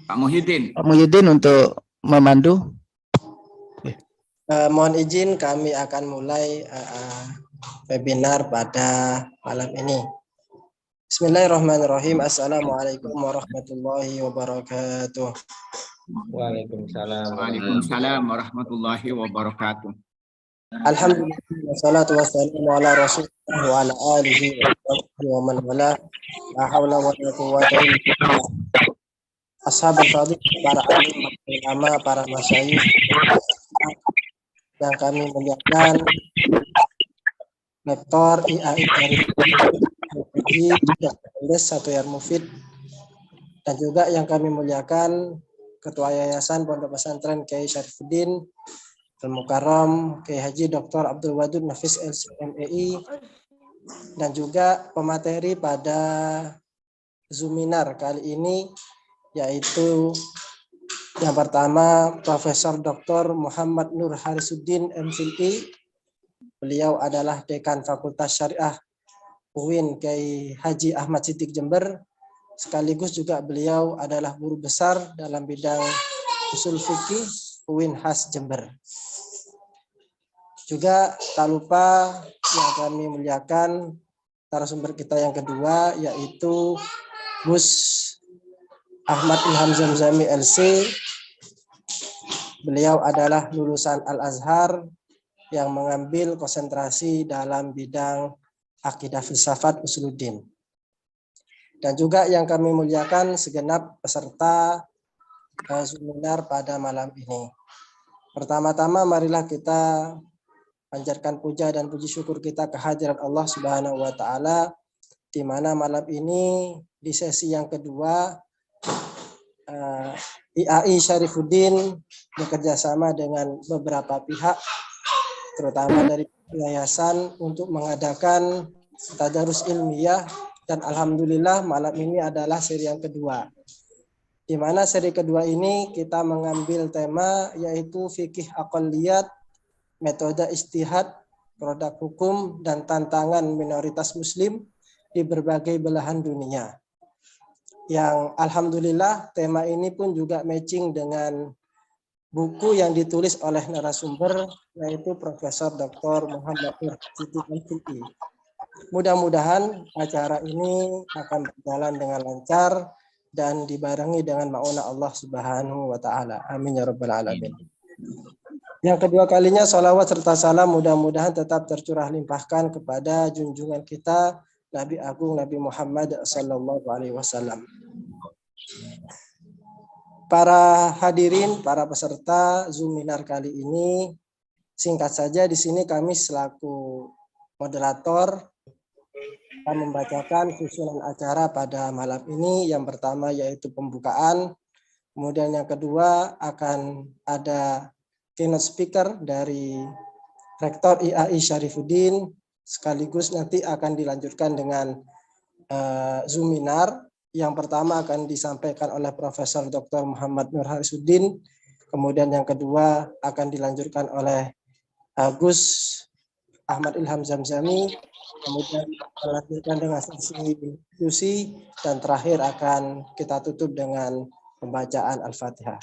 Pak Muhyiddin. Pak Muhyiddin untuk memandu. Mohon izin kami akan mulai webinar pada malam ini. Bismillahirrahmanirrahim. Assalamualaikum warahmatullahi wabarakatuh. Waalaikumsalam. Waalaikumsalam warahmatullahi wabarakatuh. Alhamdulillah wassalatu wassalamu ala Rasulillah wa ala alihi wa man wala. La haula wa la quwwata illa billah. Ashabul fadhil, para alim, ulama, para masyayikh yang kami muliakan, Rektor IAI dari Satuyar Mufid, dan juga yang kami muliakan Ketua Yayasan Pondok Pesantren Kiai Syarifuddin Al-Mukarram Kiai Haji Dr. Abdul Wadud Nafis LCMEI, dan juga pemateri pada Zoominar kali ini, yaitu yang pertama Profesor Dr. Muhammad Nur Harisuddin MPhil. Beliau adalah Dekan Fakultas Syariah UIN Kiai Haji Ahmad Siddiq Jember, sekaligus juga beliau adalah guru besar dalam bidang usul fikih UIN Has Jember. Juga tak lupa yang kami muliakan narasumber kita yang kedua, yaitu Gus Ahmad Ilham Zamzami LC. Beliau adalah lulusan Al-Azhar yang mengambil konsentrasi dalam bidang akidah filsafat usuluddin. Dan juga yang kami muliakan segenap peserta seminar pada malam ini. Pertama-tama marilah kita panjatkan puja dan puji syukur kita kehadirat Allah Subhanahu wa taala, di mana malam ini di sesi yang kedua IAI Syarifuddin bekerjasama dengan beberapa pihak, terutama dari yayasan, untuk mengadakan tadarus ilmiah. Dan alhamdulillah malam ini adalah seri yang kedua, di mana seri kedua ini kita mengambil tema yaitu fikih aqalliyat, metode ijtihad, produk hukum, dan tantangan minoritas muslim di berbagai belahan dunia. Yang alhamdulillah tema ini pun juga matching dengan buku yang ditulis oleh narasumber, yaitu Profesor Dr. Muhammad Nur Harisuddin. Mudah-mudahan acara ini akan berjalan dengan lancar dan dibarengi dengan ma'unah Allah Subhanahu wa taala. Amin ya rabbal alamin. Yang kedua kalinya salawat serta salam mudah-mudahan tetap tercurah limpahkan kepada junjungan kita Nabi Agung Nabi Muhammad sallallahu alaihi wasallam. Para hadirin, para peserta Zoominar kali ini, singkat saja di sini kami selaku moderator akan membacakan susunan acara pada malam ini. Yang pertama yaitu pembukaan, kemudian yang kedua akan ada keynote speaker dari Rektor IAI Syarifuddin, sekaligus nanti akan dilanjutkan dengan Zoominar. Yang pertama akan disampaikan oleh Profesor Dr. Muhammad Nur Harisuddin, kemudian yang kedua akan dilanjutkan oleh Gus Ahmad Ilham Zamzami, kemudian dilanjutkan dengan sesi diskusi, dan terakhir akan kita tutup dengan pembacaan Al-Fatihah.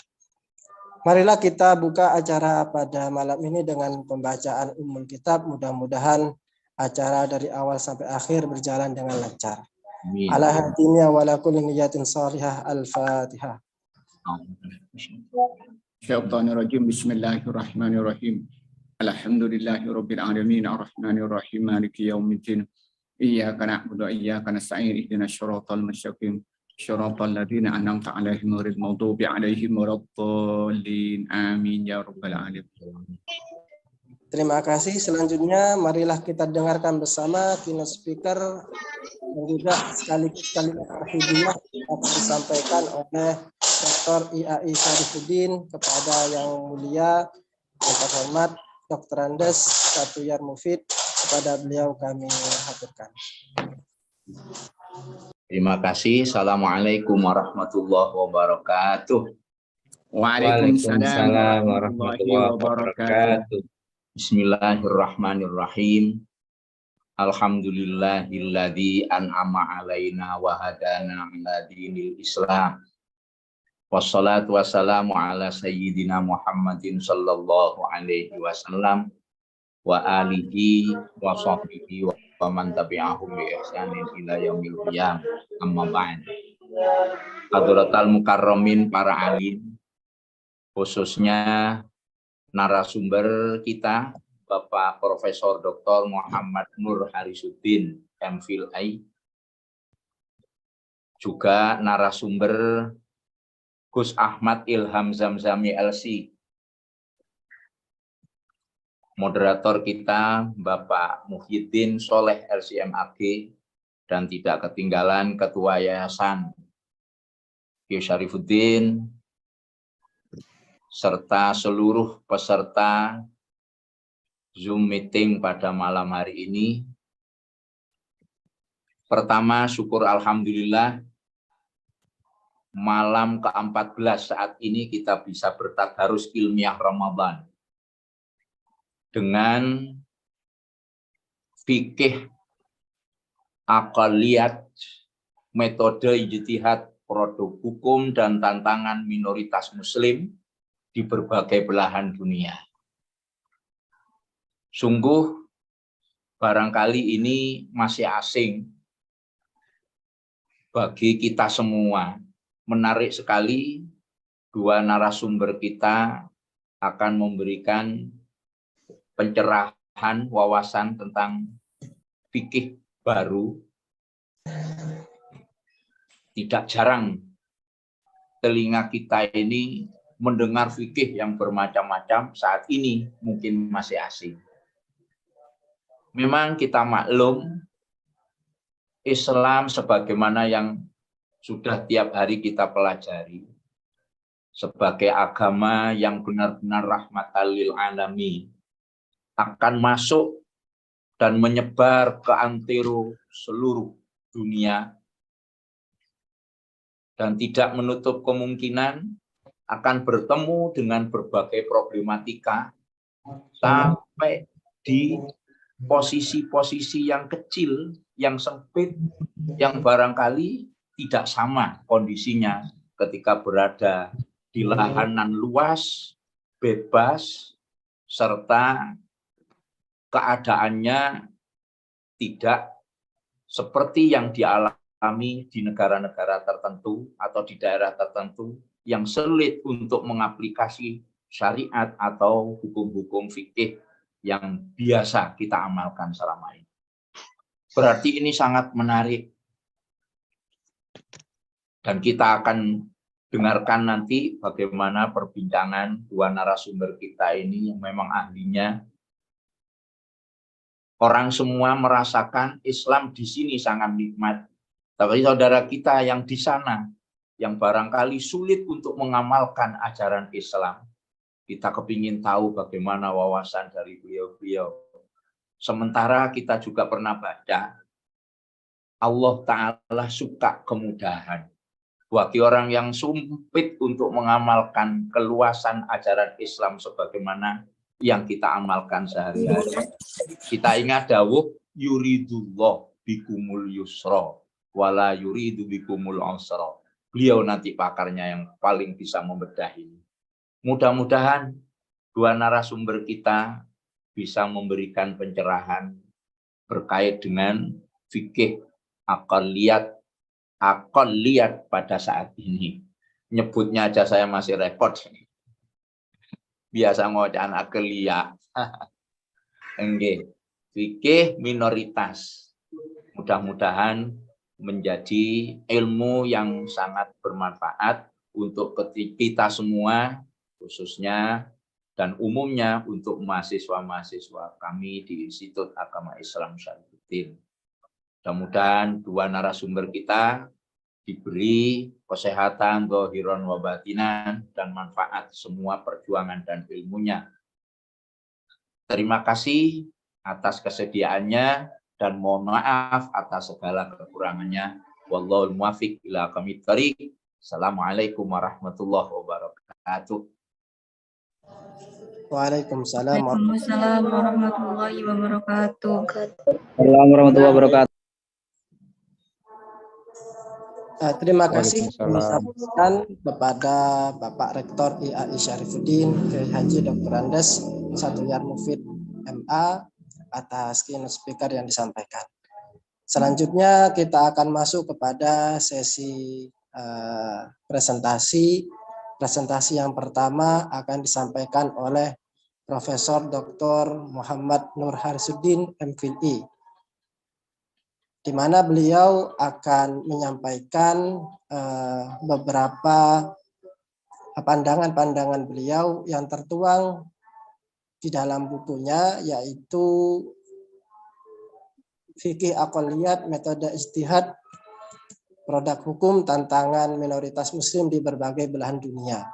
Marilah kita buka acara pada malam ini dengan pembacaan Ummul Kitab. Mudah-mudahan acara dari awal sampai akhir berjalan dengan lancar. Ala hadiniya wa ala kulli niyatin salihah. Al-Fatihah. Syaitanirrajim. Bismillahirrahmanirrahim. Alhamdulillahirabbil alamin arrahmanir rahim maliki yaumiddin. Iyyaka na'budu wa iyyaka nasta'in ihdinas siratal mustaqim. Syiratal ladzina an'amta 'alaihim ghairil maghdubi 'alaihim waladdallin. Amin ya rabbal alamin. Terima kasih. Selanjutnya marilah kita dengarkan bersama keynote speaker dan juga sekaligus kalimat tauhidiyah akan disampaikan oleh Dr. IAI Syarifuddin kepada yang mulia yang terhormat Dr. Andes Satuyar Mufid. Kepada beliau kami haturkan. Terima kasih. Assalamualaikum warahmatullahi wabarakatuh. Waalaikumsalam warahmatullahi wabarakatuh. Bismillahirrahmanirrahim. Alhamdulillahilladzi an'ama alaina wa hadana ala dinil Islam. Wassalatu wassalamu ala sayyidina Muhammadin sallallahu alaihi wasallam wa alihi wa sahbihi wa man tabi'ahum bi ihsanin ila yaumil qiyamah. Amma ba'd. Hadratal mukarramin para alim, khususnya narasumber kita Bapak Profesor Dr. Muhammad Nur Harisuddin MPhil AI, juga narasumber Gus Ahmad Ilham Zamzami LC, moderator kita Bapak Muhyiddin Soleh LCMAG, dan tidak ketinggalan Ketua Yayasan Kiai Syarifuddin, serta seluruh peserta Zoom meeting pada malam hari ini. Pertama, syukur alhamdulillah, malam ke-14 saat ini kita bisa bertadarus ilmiah Ramadan dengan fikih aqaliyat, metode ijtihad, produk hukum dan tantangan minoritas muslim di berbagai belahan dunia. Sungguh barangkali ini masih asing bagi kita semua. Menarik sekali, dua narasumber kita akan memberikan pencerahan wawasan tentang fikih baru. Tidak jarang telinga kita ini mendengar fikih yang bermacam-macam, saat ini mungkin masih asing. Memang kita maklum, Islam sebagaimana yang sudah tiap hari kita pelajari, sebagai agama yang benar-benar rahmatan lil alamin, akan masuk dan menyebar ke antero seluruh dunia, dan tidak menutup kemungkinan akan bertemu dengan berbagai problematika sampai di posisi-posisi yang kecil, yang sempit, yang barangkali tidak sama kondisinya ketika berada di lahanan luas, bebas, serta keadaannya tidak seperti yang dialami di negara-negara tertentu atau di daerah tertentu yang sulit untuk mengaplikasi syariat atau hukum-hukum fikih yang biasa kita amalkan selama ini. Berarti ini sangat menarik. Dan kita akan dengarkan nanti bagaimana perbincangan dua narasumber kita ini yang memang ahlinya. Orang semua merasakan Islam di sini sangat nikmat. Tapi saudara kita yang di sana, yang barangkali sulit untuk mengamalkan ajaran Islam, kita kepingin tahu bagaimana wawasan dari beliau-beliau. Sementara kita juga pernah baca, Allah Ta'ala suka kemudahan. Bagi orang yang sumpit untuk mengamalkan keluasan ajaran Islam sebagaimana yang kita amalkan sehari-hari. Kita ingat dawuh, yuridullah bikumul yusra, wala yuridu bikumul usra. Beliau nanti pakarnya yang paling bisa membedah ini. Mudah-mudahan dua narasumber kita bisa memberikan pencerahan berkait dengan fikih aqaliyat pada saat ini. Nyebutnya aja saya masih repot. Biasa ngocaan aqaliyat. Enggak. Fikih minoritas. Mudah-mudahan menjadi ilmu yang sangat bermanfaat untuk kita semua, khususnya dan umumnya untuk mahasiswa-mahasiswa kami di Institut Agama Islam Syarifuddin. Mudah-mudahan dua narasumber kita diberi kesehatan, dhahiran wa batinan, dan manfaat semua perjuangan dan ilmunya. Terima kasih atas kesediaannya dan mohon maaf atas segala kekurangannya. Wallahul muwaffiq ila aqwamit thoriq. Assalamualaikum warahmatullahi wabarakatuh. Waalaikumsalam. Waalaikumsalam warahmatullahi wabarakatuh. Assalamualaikum warahmatullahi wabarakatuh. Terima kasih kami Waalaikumsalam. sampaikan kepada Bapak Rektor IAI Syarifuddin, Kiai Haji Dr. Andes Satuyar Mufid MA atas keynote speaker yang disampaikan. Selanjutnya kita akan masuk kepada sesi presentasi. Presentasi yang pertama akan disampaikan oleh Profesor Dr. Muhammad Nur Harisuddin MPhil, di mana beliau akan menyampaikan beberapa pandangan-pandangan beliau yang tertuang di dalam bukunya, yaitu Fikih Aqliyat, Metode Ijtihad, Produk Hukum, Tantangan Minoritas Muslim di Berbagai Belahan Dunia.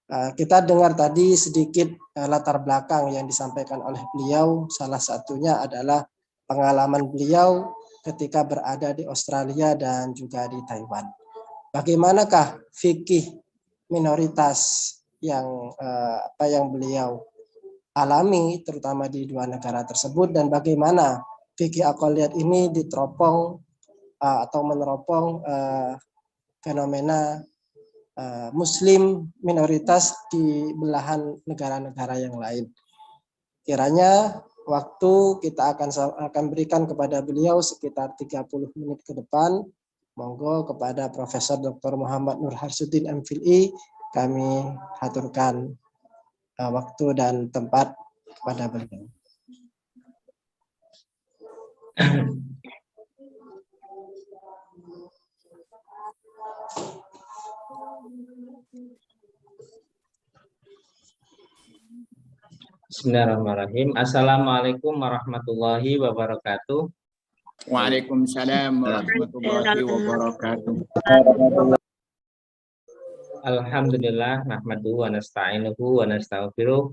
Kita dengar tadi sedikit latar belakang yang disampaikan oleh beliau. Salah satunya adalah pengalaman beliau ketika berada di Australia dan juga di Taiwan. Bagaimanakah fikih minoritas yang beliau alami terutama di dua negara tersebut, dan bagaimana fikih aqliyat ini diteropong atau meneropong fenomena Muslim minoritas di belahan negara-negara yang lain. Kiranya waktu kita akan berikan kepada beliau sekitar 30 menit ke depan. Monggo kepada Profesor Dr. Muhammad Nur Harisuddin MPhil, kami haturkan waktu dan tempat kepada beliau. Bismillahirrahmanirrahim. Assalamualaikum warahmatullahi wabarakatuh. Waalaikumsalam warahmatullahi wabarakatuh. Alhamdulillah nahmaduhu wa nasta'inuhu wa nastaghfiruh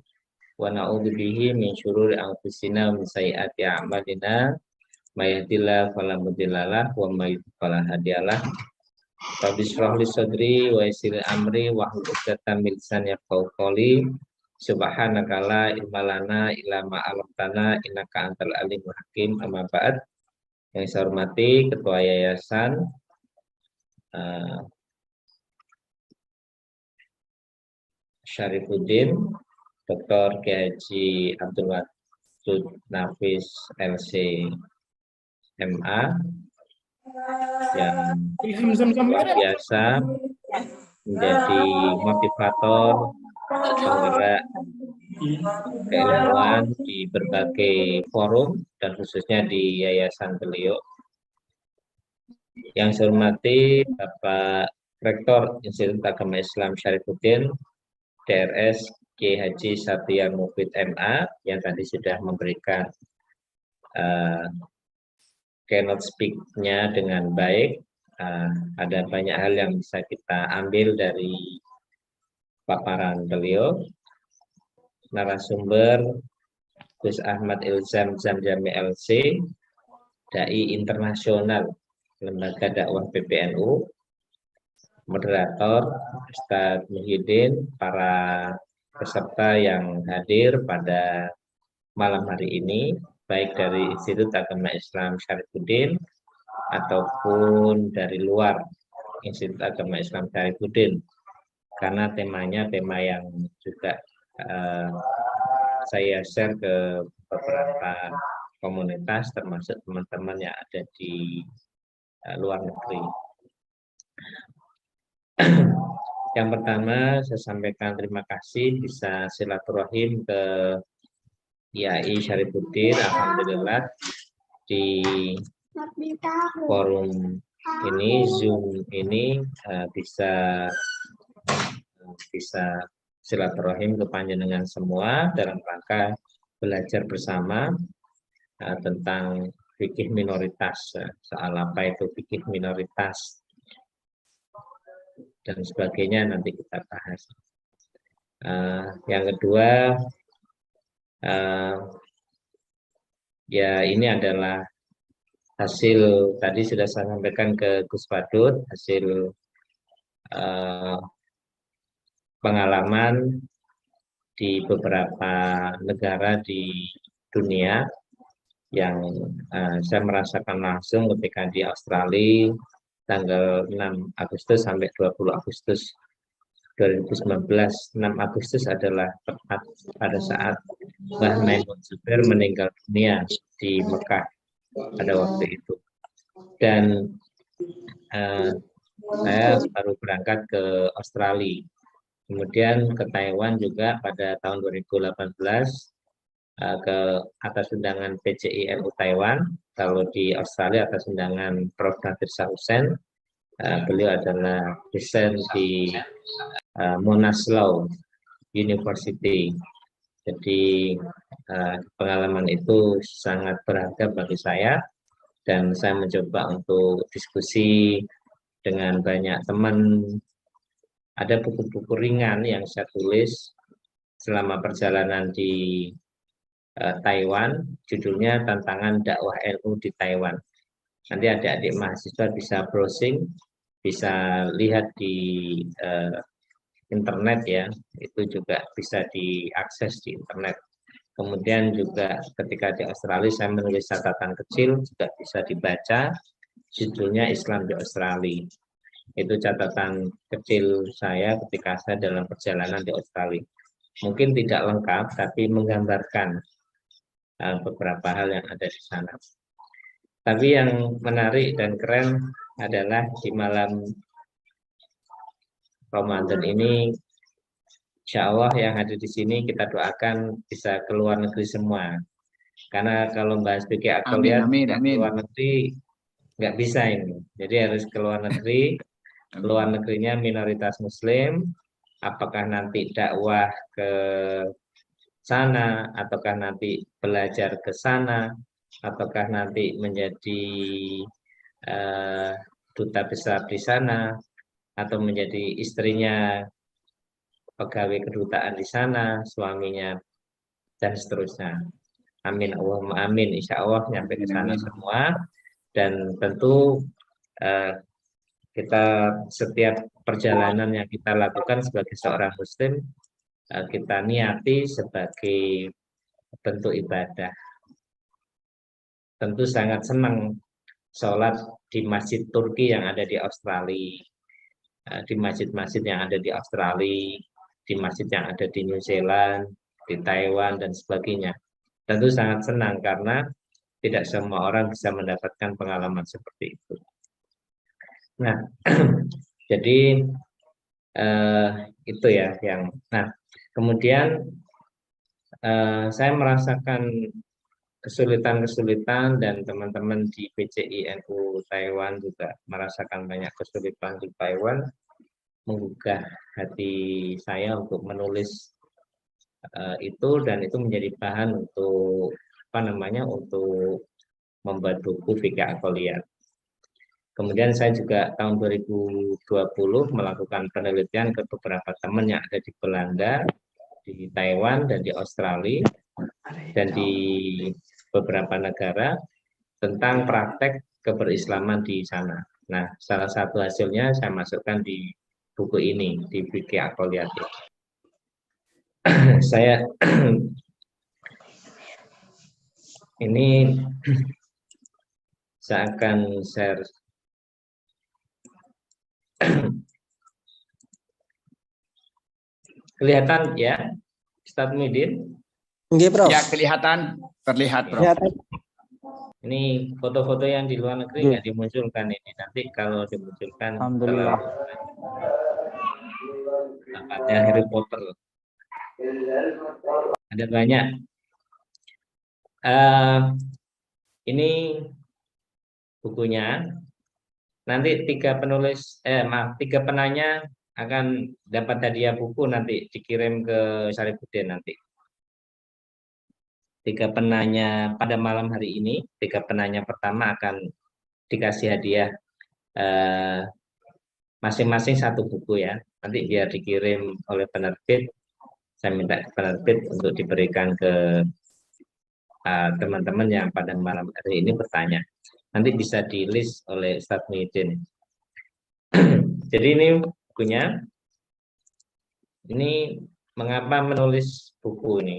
wa na'udzu bihi min syururi anfusina wa min sayyiati a'malina. May yahdihillahu fala mudhillalah wa may yudhlil fala hadiyalah. Rabbi shrah li sadri wa yassir li amri wahlul 'uqdatam min lisani yafqahu qawli. Subhanaka la ilma lana illa ma 'allamtana innaka antal alimul hakim. Amma ba'd. Yang saya hormati Ketua Yayasan Syarifuddin, Dr. Kiai Haji Abdul Wadud Nafis LC MA yang luar biasa menjadi motivator, penggerak keilmuan di berbagai forum dan khususnya di yayasan beliau. Yang saya hormati Bapak Rektor Institut Agama Islam Syarifuddin DRS Kiai Haji Satuyar Mufid MA yang tadi sudah memberikan keynote speak-nya dengan baik. Ada banyak hal yang bisa kita ambil dari paparan beliau. Narasumber Gus Ahmad Ilzam Zamzami LC, Dai Internasional Lembaga Dakwah PBNU, moderator Ustadz Muhyiddin, para peserta yang hadir pada malam hari ini, baik dari Institut Agama Islam Syarifuddin ataupun dari luar Institut Agama Islam Syarifuddin, karena temanya tema yang juga saya share ke beberapa komunitas termasuk teman-teman yang ada di luar negeri. Yang pertama saya sampaikan terima kasih bisa silaturahim ke IAI Syarifuddin. Alhamdulillah di forum ini, Zoom ini bisa silaturahim ke panjenengan semua dalam rangka belajar bersama tentang fikih minoritas, soal apa itu fikih minoritas dan sebagainya nanti kita bahas. Yang kedua, ya ini adalah hasil tadi sudah saya sampaikan ke Gus Badut, hasil pengalaman di beberapa negara di dunia yang saya merasakan langsung ketika di Australia tanggal 6 Agustus sampai 20 Agustus 2019. 6 Agustus adalah tepat pada saat Mbah Maimun Zubair meninggal dunia di Mekah pada waktu itu. Dan saya baru berangkat ke Australia. Kemudian ke Taiwan juga pada tahun 2018 ke atas undangan PCI NU Taiwan. Kalau di Australia atas undangan Prof. Nadir Sahusen. Beliau adalah dosen di Monash Law University. Jadi pengalaman itu sangat berharga bagi saya dan saya mencoba untuk diskusi dengan banyak teman. Ada buku-buku ringan yang saya tulis selama perjalanan di Taiwan, judulnya Tantangan Dakwah NU di Taiwan. Nanti adik-adik mahasiswa bisa browsing, bisa lihat di internet ya, itu juga bisa diakses di internet. Kemudian juga ketika di Australia saya menulis catatan kecil, juga bisa dibaca, judulnya Islam di Australia. Itu catatan kecil saya ketika saya dalam perjalanan di Australia. Mungkin tidak lengkap, tapi menggambarkan beberapa hal yang ada di sana. Tapi yang menarik dan keren adalah di malam Ramadan ini, insya Allah yang ada di sini kita doakan bisa keluar negeri semua. Karena kalau bahas fikih akliyat keluar negeri nggak bisa ini. Jadi harus keluar negeri. Luar negerinya minoritas Muslim. Apakah nanti dakwah ke sana, ataukah nanti belajar ke sana, ataukah nanti menjadi duta besar di sana, atau menjadi istrinya pegawai kedutaan di sana, suaminya, dan seterusnya. Amin, Allahumma amin, insya Allah nyampe ke sana semua. Dan tentu kita setiap perjalanan yang kita lakukan sebagai seorang Muslim, kita niati sebagai bentuk ibadah. Tentu sangat senang sholat di masjid Turki yang ada di Australia, di masjid-masjid yang ada di Australia, di masjid yang ada di New Zealand, di Taiwan, dan sebagainya. Tentu sangat senang karena tidak semua orang bisa mendapatkan pengalaman seperti itu. Nah, jadi itu ya yang. Nah, kemudian saya merasakan kesulitan-kesulitan dan teman-teman di PCI NU Taiwan juga merasakan banyak kesulitan di Taiwan, menggugah hati saya untuk menulis itu, dan itu menjadi bahan untuk untuk membuat buku fikih akliyat. Kemudian saya juga tahun 2020 melakukan penelitian ke beberapa teman yang ada di Belanda, di Taiwan, dan di Australia, dan di beberapa negara tentang praktek keberislaman di sana. Nah, salah satu hasilnya saya masukkan di buku ini, di fikih akliyat. Saya ini saya akan share kelihatan ya, Ustaz Muhyiddin? Nggih, Prof. Ya, terlihat, Prof. Ini foto-foto yang di luar negeri nggak dimunculkan ini. Nanti kalau dimunculkan, Alhamdulillah. Ada Harry Potter. Ada banyak. Ini bukunya. Nanti tiga penanya akan dapat hadiah buku, nanti dikirim ke Syarifuddin nanti. 3 penanya pada malam hari ini, 3 penanya pertama akan dikasih hadiah masing-masing 1 buku ya. Nanti biar dikirim oleh penerbit, saya minta penerbit untuk diberikan ke teman-teman yang pada malam hari ini bertanya. Nanti bisa di list oleh Ustaz Muhyiddin. Jadi ini bukunya. Ini mengapa menulis buku ini?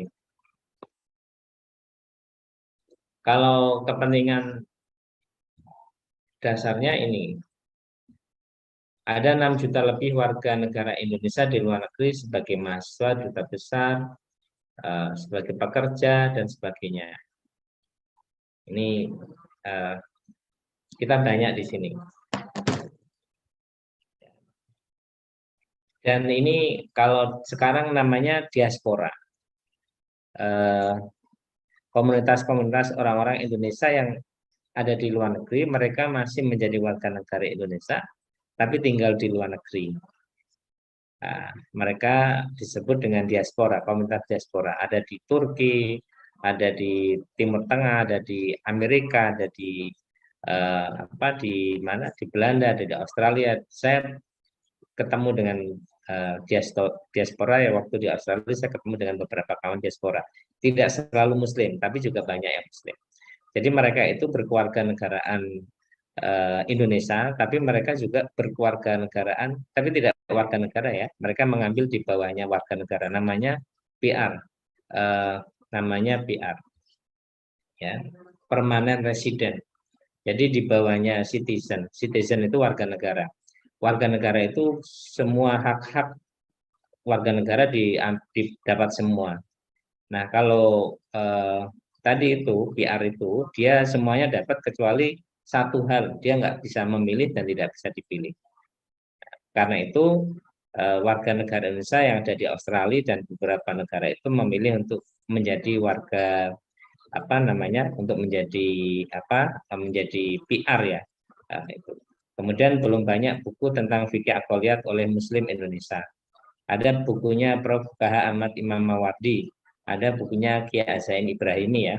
Kalau kepentingan dasarnya ini, ada 6 juta lebih warga negara Indonesia di luar negeri sebagai mahasiswa, duta besar, sebagai pekerja, dan sebagainya. Ini kita banyak di sini. Dan ini kalau sekarang namanya diaspora. Komunitas-komunitas orang-orang Indonesia yang ada di luar negeri, mereka masih menjadi warga negara Indonesia, tapi tinggal di luar negeri. Nah, mereka disebut dengan diaspora, komunitas diaspora. Ada di Turki, ada di Timur Tengah, ada di Amerika, ada di di mana? Di Belanda, ada di Australia. Saya ketemu dengan diaspora ya, waktu di Australia saya ketemu dengan beberapa kawan diaspora. Tidak selalu Muslim, tapi juga banyak yang Muslim. Jadi mereka itu berkeluarga negaraan Indonesia, tapi mereka juga berkeluarga negaraan, tapi tidak warga negara ya. Mereka mengambil di bawahnya warga negara, namanya PR, namanya PR, ya, permanent resident. Jadi di bawahnya citizen. Citizen itu warga negara. Warga negara itu semua hak-hak warga negara didapat semua. Nah, kalau tadi itu PR itu dia semuanya dapat kecuali satu hal, dia nggak bisa memilih dan tidak bisa dipilih. Karena itu warga negara Indonesia yang ada di Australia dan beberapa negara itu memilih untuk menjadi warga untuk menjadi PR ya. Nah, itu. Kemudian belum banyak buku tentang fikih aqliyat oleh Muslim Indonesia. Ada bukunya Prof. K.H. Ahmad Imam Mawardi, ada bukunya Kiai Hasain Ibrahimi ya,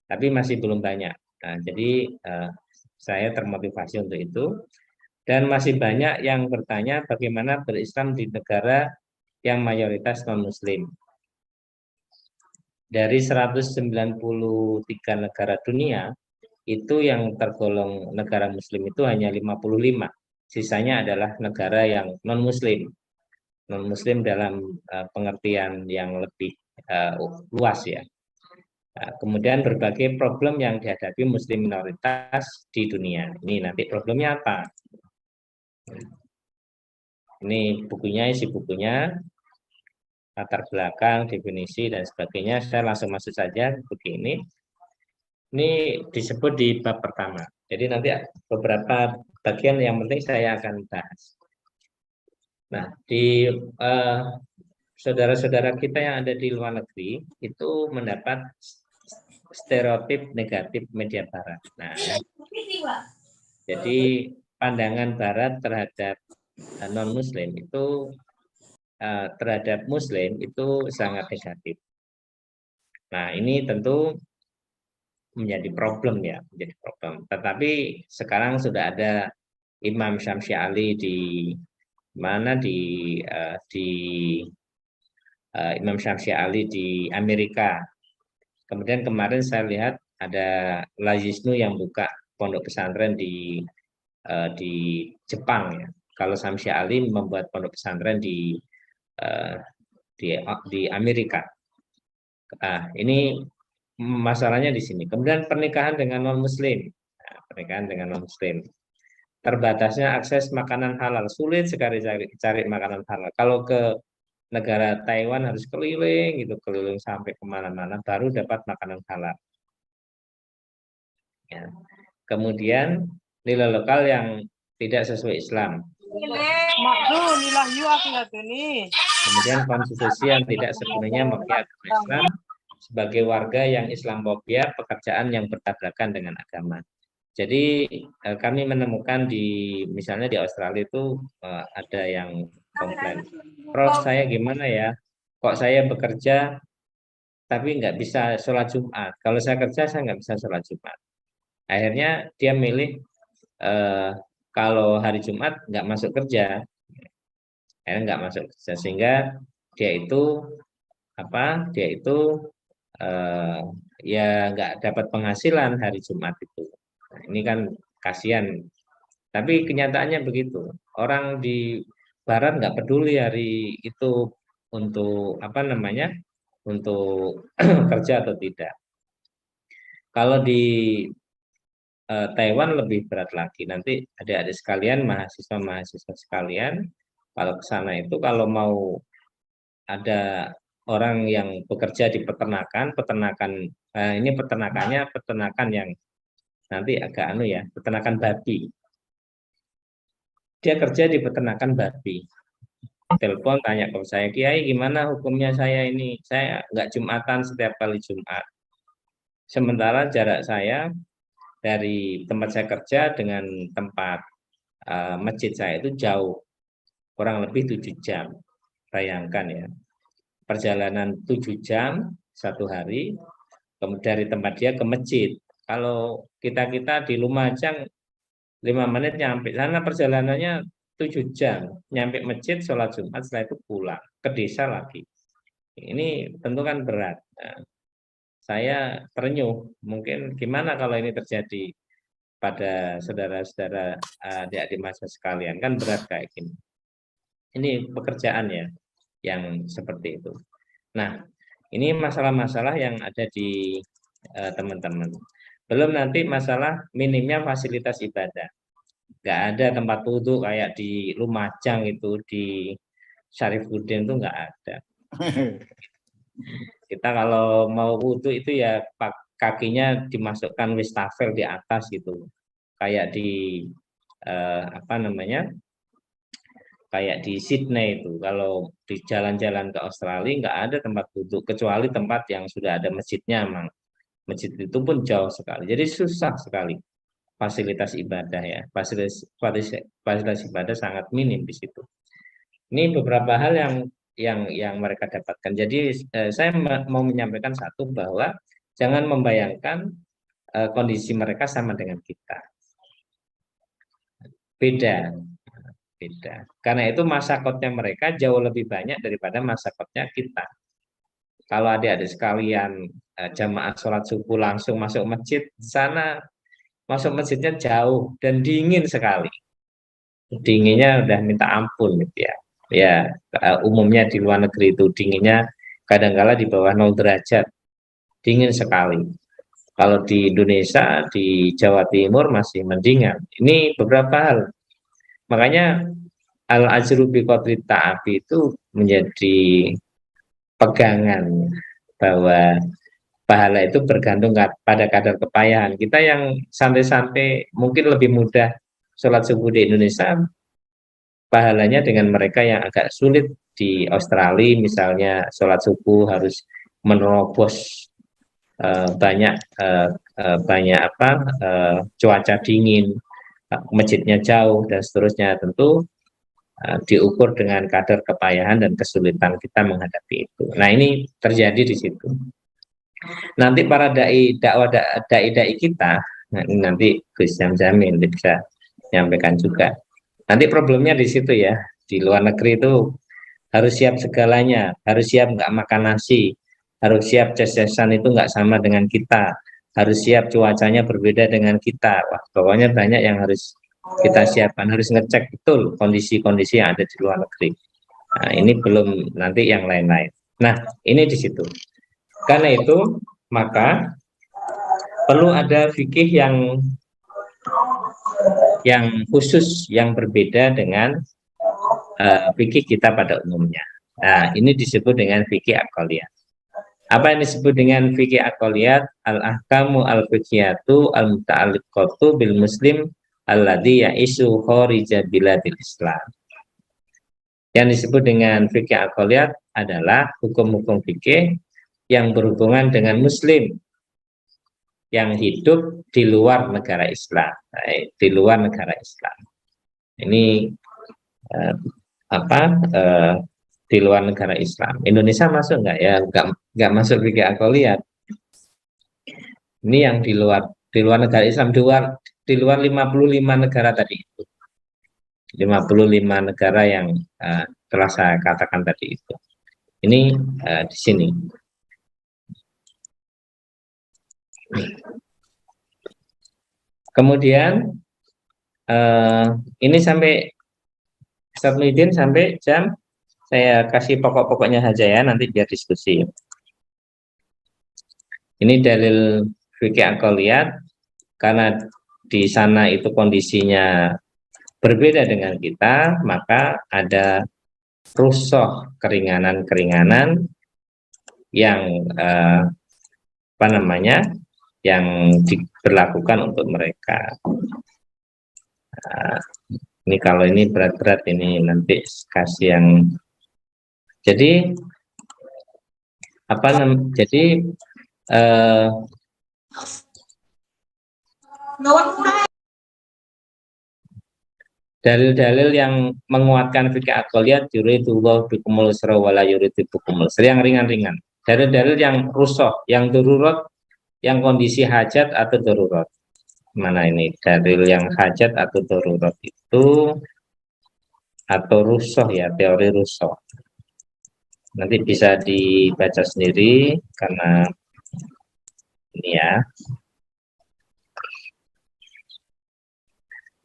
tapi masih belum banyak. Nah, jadi saya termotivasi untuk itu. Dan masih banyak yang bertanya bagaimana berislam di negara yang mayoritas non-Muslim. Dari 193 negara dunia, itu yang tergolong negara Muslim itu hanya 55. Sisanya adalah negara yang non-Muslim. Non-Muslim dalam pengertian yang lebih luas ya. Nah, kemudian berbagai problem yang dihadapi Muslim minoritas di dunia. Ini nanti problemnya apa? Ini bukunya, isi bukunya, latar belakang, definisi, dan sebagainya. Saya langsung masuk saja begini. Ini disebut di bab pertama. Jadi nanti beberapa bagian yang penting saya akan bahas. Nah, di saudara-saudara kita yang ada di luar negeri itu mendapat stereotip negatif media barat. Nah, jadi pandangan barat terhadap non-Muslim itu terhadap Muslim itu sangat negatif. Nah, ini tentu menjadi problem ya, menjadi problem. Tetapi sekarang sudah ada Imam Syamsi Ali di mana Imam Syamsi Ali di Amerika. Kemudian kemarin saya lihat ada Lazisnu yang buka pondok pesantren di Jepang ya. Kalau Syamsi Ali membuat pondok pesantren di Amerika. Nah, ini masalahnya di sini. Kemudian pernikahan dengan non-Muslim. Nah, pernikahan dengan non-Muslim. Terbatasnya akses makanan halal. Sulit sekali cari makanan halal. Kalau ke negara Taiwan harus keliling, gitu, keliling sampai kemana-mana baru dapat makanan halal. Ya. Kemudian nilai lokal yang tidak sesuai Islam. Kemudian konstitusi yang tidak sepenuhnya memihak agama Islam sebagai warga yang Islamofobia, pekerjaan yang bertabrakan dengan agama. Jadi kami menemukan misalnya di Australia itu ada yang komplain, Prof, saya gimana ya, kok saya bekerja tapi nggak bisa sholat Jumat. Kalau saya kerja saya nggak bisa sholat Jumat. Akhirnya dia milih kalau hari Jumat nggak masuk kerja, akhirnya nggak masuk kerja, sehingga dia itu ya nggak dapat penghasilan hari Jumat itu. Nah, ini kan kasihan. Tapi kenyataannya begitu. Orang di Barat nggak peduli hari itu untuk apa namanya, untuk kerja atau tidak. Kalau di Taiwan lebih berat lagi. Nanti adik-adik sekalian, mahasiswa-mahasiswa sekalian, kalau ke sana itu kalau mau ada orang yang bekerja di peternakan, ini peternakannya peternakan yang nanti agak anu ya, peternakan babi. Dia kerja di peternakan babi. Telepon tanya ke saya, Kiai gimana hukumnya saya ini? Saya nggak Jumatan setiap kali Jumat. Sementara jarak saya dari tempat saya kerja dengan tempat masjid saya itu jauh, kurang lebih 7 jam. Bayangkan ya, perjalanan 7 jam satu hari, kemudian dari tempat dia ke masjid. Kalau kita di Lumajang 5 menit nyampe sana, perjalanannya 7 jam, nyampe masjid, sholat Jumat, setelah itu pulang ke desa lagi. Ini tentu kan berat. Nah, saya terenyuh, mungkin gimana kalau ini terjadi pada saudara-saudara adik-adik masa sekalian, kan berat kayak gini. Ini pekerjaan ya, yang seperti itu. Nah, ini masalah-masalah yang ada di teman-teman. Belum nanti masalah minimnya fasilitas ibadah. Nggak ada tempat wudhu kayak di Lumajang itu, di Syarifuddin itu nggak ada. Kita kalau mau wudhu itu ya kakinya dimasukkan wastafel di atas gitu, kayak di apa namanya, kayak di Sydney itu. Kalau di jalan-jalan ke Australia nggak ada tempat wudhu kecuali tempat yang sudah ada masjidnya, emang masjid itu pun jauh sekali, jadi susah sekali fasilitas ibadah ya, fasilitas ibadah sangat minim di situ. Ini beberapa hal yang mereka dapatkan. Jadi saya mau menyampaikan satu, bahwa jangan membayangkan kondisi mereka sama dengan kita. Beda. Karena itu masyarakatnya mereka jauh lebih banyak daripada masyarakatnya kita. Kalau adik-adik sekalian jamaah sholat subuh langsung masuk masjid, sana masuk masjidnya jauh dan dingin sekali. Dinginnya udah minta ampun gitu ya. Ya, umumnya di luar negeri itu dinginnya kadang-kala di bawah 0 derajat. Dingin sekali. Kalau di Indonesia, di Jawa Timur masih mendingan. Ini beberapa hal. Makanya al-ajru bi qadri ta'abi itu menjadi pegangan, bahwa pahala itu bergantung pada kadar kepayahan. Kita yang santai-santai mungkin lebih mudah sholat subuh di Indonesia, pahalanya dengan mereka yang agak sulit di Australia misalnya, sholat subuh harus menerobos banyak cuaca dingin, masjidnya jauh dan seterusnya. Tentu diukur dengan kadar kepayahan dan kesulitan kita menghadapi itu. Nah, ini terjadi di situ. Nanti para dai kita, nanti Gus Jamil bisa menyampaikan juga. Nanti problemnya di situ ya. Di luar negeri itu harus siap segalanya, harus siap nggak makan nasi, harus siap ces-cesan itu nggak sama dengan kita, harus siap cuacanya berbeda dengan kita. Wah, pokoknya banyak yang harus kita siapkan, harus ngecek betul kondisi-kondisi yang ada di luar negeri. Nah, ini belum nanti yang lain-lain. Nah, ini di situ. Karena itu, maka perlu ada fikih yang khusus, yang berbeda dengan fikih kita pada umumnya. Nah, ini disebut dengan fikih aqliyat. Apa yang disebut dengan fikih aqliyat? Al-ahkamu al-fiqhiyatu al-muta'alliqatu bil muslim alladzi ya'isu kharija biladil Islam. Yang disebut dengan fikih aqliyat adalah hukum-hukum fikih yang berhubungan dengan muslim yang hidup di luar negara Islam, di luar negara Islam. Ini di luar negara Islam. Indonesia masuk nggak ya? Nggak masuk fikih aqliyat. Ini yang di luar negara Islam, di luar 55 negara tadi itu. 55 negara yang telah saya katakan tadi itu. Ini di sini. Kemudian ini sampai Ustaz Muhyiddin sampai jam saya kasih pokok-pokoknya saja ya, nanti biar diskusi. Ini dalil fikih aqliyat, karena di sana itu kondisinya berbeda dengan kita, maka ada rukhsah keringanan-keringanan yang apa namanya, yang diberlakukan untuk mereka. Ini kalau ini berat-berat, ini nanti kasih yang jadi apa namanya, jadi dalil-dalil yang menguatkan fikih aqliyat, yuridullahu bikumul yusra wala yuridu bikumul usra, yang ringan-ringan. Dalil-dalil yang rukhsah, yang darurat, yang kondisi hajat atau darurat. Mana ini dalil yang hajat atau darurat itu, atau rukhsah ya, teori rukhsah. Nanti bisa dibaca sendiri karena ini ya.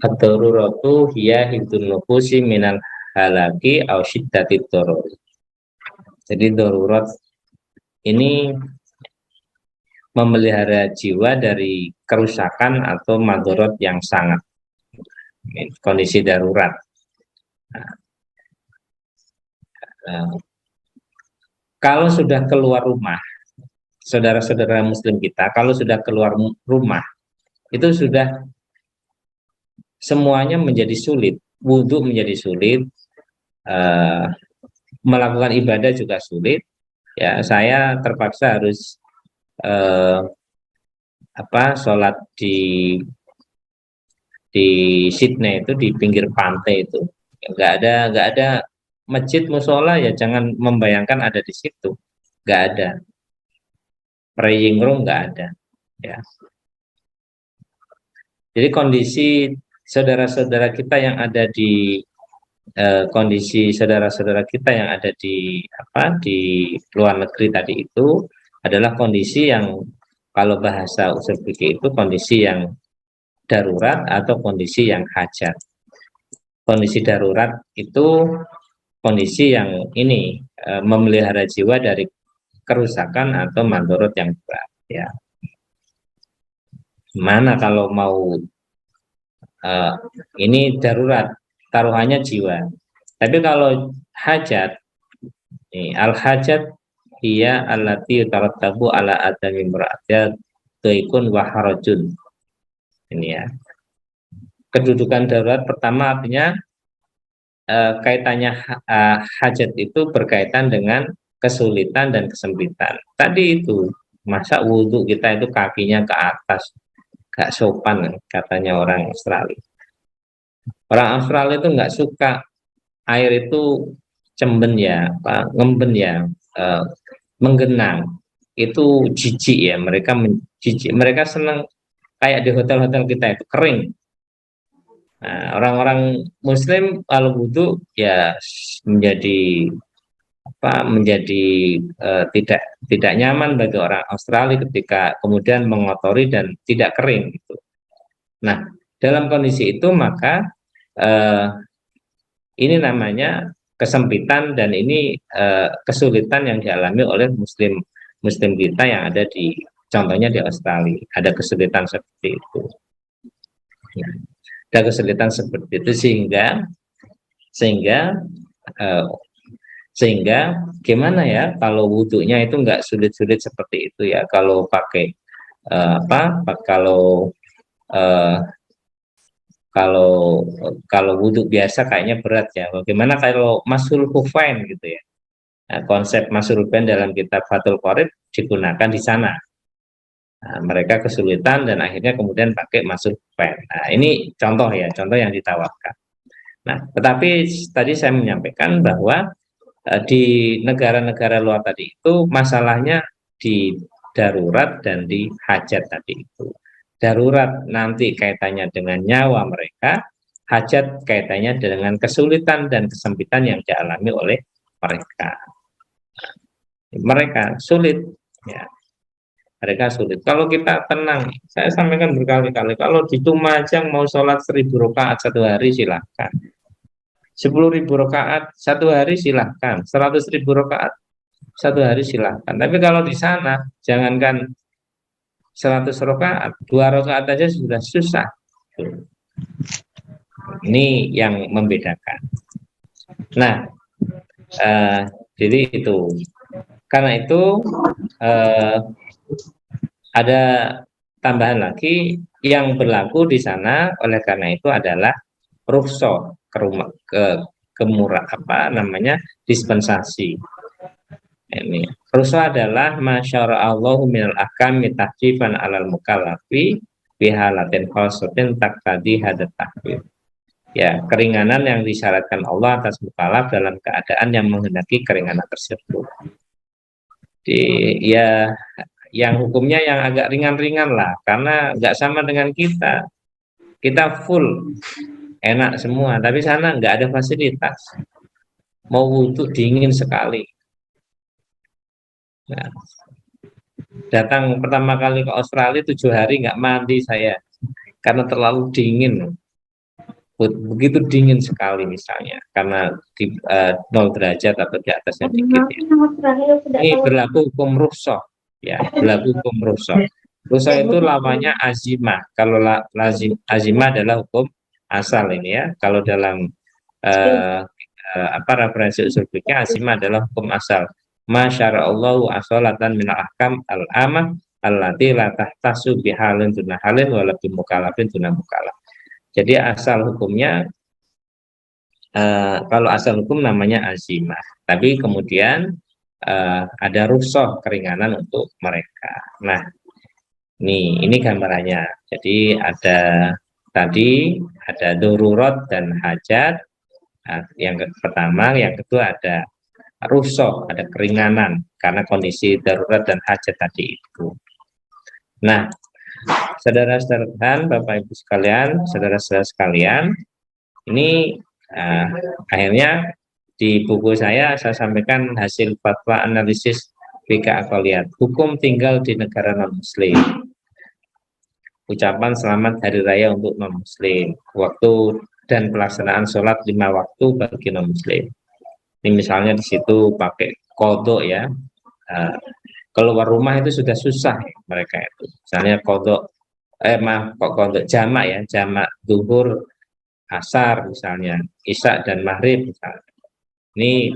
Ad-daruratu hiya hibdun nufusi minal halaki aw syiddatid darur. Jadi darurat ini memelihara jiwa dari kerusakan atau madharat yang sangat. Kondisi darurat. Kalau sudah keluar rumah, saudara-saudara muslim kita, kalau sudah keluar rumah, itu sudah semuanya menjadi sulit. Wudhu menjadi sulit, melakukan ibadah juga sulit. Ya, saya terpaksa harus sholat di Sydney itu, di pinggir pantai itu. Nggak ada masjid musola, ya jangan membayangkan ada di situ. Nggak ada. Praying room nggak ada. Ya. Jadi kondisi saudara-saudara kita yang ada di kondisi saudara-saudara kita yang ada di luar negeri tadi itu adalah kondisi yang kalau bahasa usul fikih itu kondisi yang darurat atau kondisi yang hajat. Kondisi darurat itu kondisi yang ini memelihara jiwa dari kerusakan atau madharat yang berat. Ya. Mana kalau mau ini darurat, taruhannya jiwa. Tapi kalau hajat, al-hajat hiya allati tarattabu ala adami imra'atin taikun wa harajun. Ini ya. Kedudukan darurat pertama artinya kaitannya hajat itu berkaitan dengan kesulitan dan kesempitan. Tadi itu, masa wudhu kita itu kakinya ke atas, gak sopan katanya orang Australia. Orang Australia itu nggak suka air itu cemben ya, ngemben ya, menggenang. Itu jijik ya, mereka jijik. Mereka senang kayak di hotel-hotel kita itu kering. Nah, orang-orang Muslim kalau wudhu ya menjadi tidak nyaman bagi orang Australia ketika kemudian mengotori dan tidak kering gitu. Nah, dalam kondisi itu maka ini namanya kesempitan dan ini kesulitan yang dialami oleh muslim kita yang ada di contohnya di Australia, ada kesulitan seperti itu. Nah, ada kesulitan seperti itu sehingga gimana ya kalau wudhunya itu nggak sulit-sulit seperti itu ya, kalau pakai kalau wudhu biasa kayaknya berat ya. Bagaimana kalau masul hufain gitu ya? Nah, konsep masul hufain dalam kitab Fathul Qorib digunakan di sana. Nah, mereka kesulitan dan akhirnya kemudian pakai masul hufain. Nah, ini contoh ya, contoh yang ditawarkan. Nah, tetapi tadi saya menyampaikan bahwa di negara-negara luar tadi itu masalahnya di darurat dan di hajat tadi itu. Darurat nanti kaitannya dengan nyawa mereka, hajat kaitannya dengan kesulitan dan kesempitan yang dialami oleh mereka. Mereka sulit, ya. Mereka sulit. Kalau kita tenang, saya sampaikan berkali-kali, kalau di Lumajang mau sholat 1000 rakaat satu hari silahkan. 10.000 rakaat satu hari silahkan, 100.000 rakaat satu hari silahkan. Tapi kalau di sana jangankan 100 rakaat, 2 rakaat aja sudah susah. Ini yang membedakan. Nah, jadi itu. Karena itu ada tambahan lagi yang berlaku di sana. Oleh karena itu adalah rukhsah kemurah dispensasi. Ini rukhsah adalah masyara'allahu minal ahkam tahjifan alal mukallafi bihalatin khalsatin taqtadi hadat tahfir. Ya, keringanan yang disyaratkan Allah atas mukallaf dalam keadaan yang menghendaki keringanan tersebut. Ya, yang hukumnya yang agak ringan-ringan lah, karena nggak sama dengan kita. Kita full enak semua, tapi sana nggak ada fasilitas. Mau wudhu dingin sekali. Nah, datang pertama kali ke Australia 7 hari nggak mandi saya karena terlalu dingin. Begitu dingin sekali misalnya karena di 0 derajat atau di atasnya dikit ya. Ini berlaku hukum rukhsah ya, berlaku hukum rukhsah. Rukhsah itu lawannya azimah. Kalau azimah adalah hukum asal ini ya. Kalau dalam referensi usul fikih, azimah adalah hukum asal. Masyara'allahu asolatan minal ahkam al-amah allati la tahtasu bihalin duna halin wala bimukallafin duna mukallaf. Jadi asal hukumnya, kalau asal hukum namanya azimah, tapi kemudian ada rukhsah keringanan untuk mereka. Nah, ini gambarannya. Jadi ada darurat dan hajat. Yang pertama, yang kedua ada rukhsah, ada keringanan karena kondisi darurat dan hajat tadi itu. Nah, saudara-saudara, Bapak Ibu sekalian, saudara-saudara sekalian, ini akhirnya di buku saya sampaikan hasil fatwa analisis fikih aqliyat, hukum tinggal di negara non-muslim, ucapan selamat hari raya untuk non-muslim, waktu dan pelaksanaan sholat 5 waktu bagi non-muslim. Ini misalnya di situ pakai qadha ya, keluar rumah itu sudah susah ya, mereka itu. Misalnya qadha jamak ya, jamak zuhur, asar misalnya, isya dan maghrib misalnya. Ini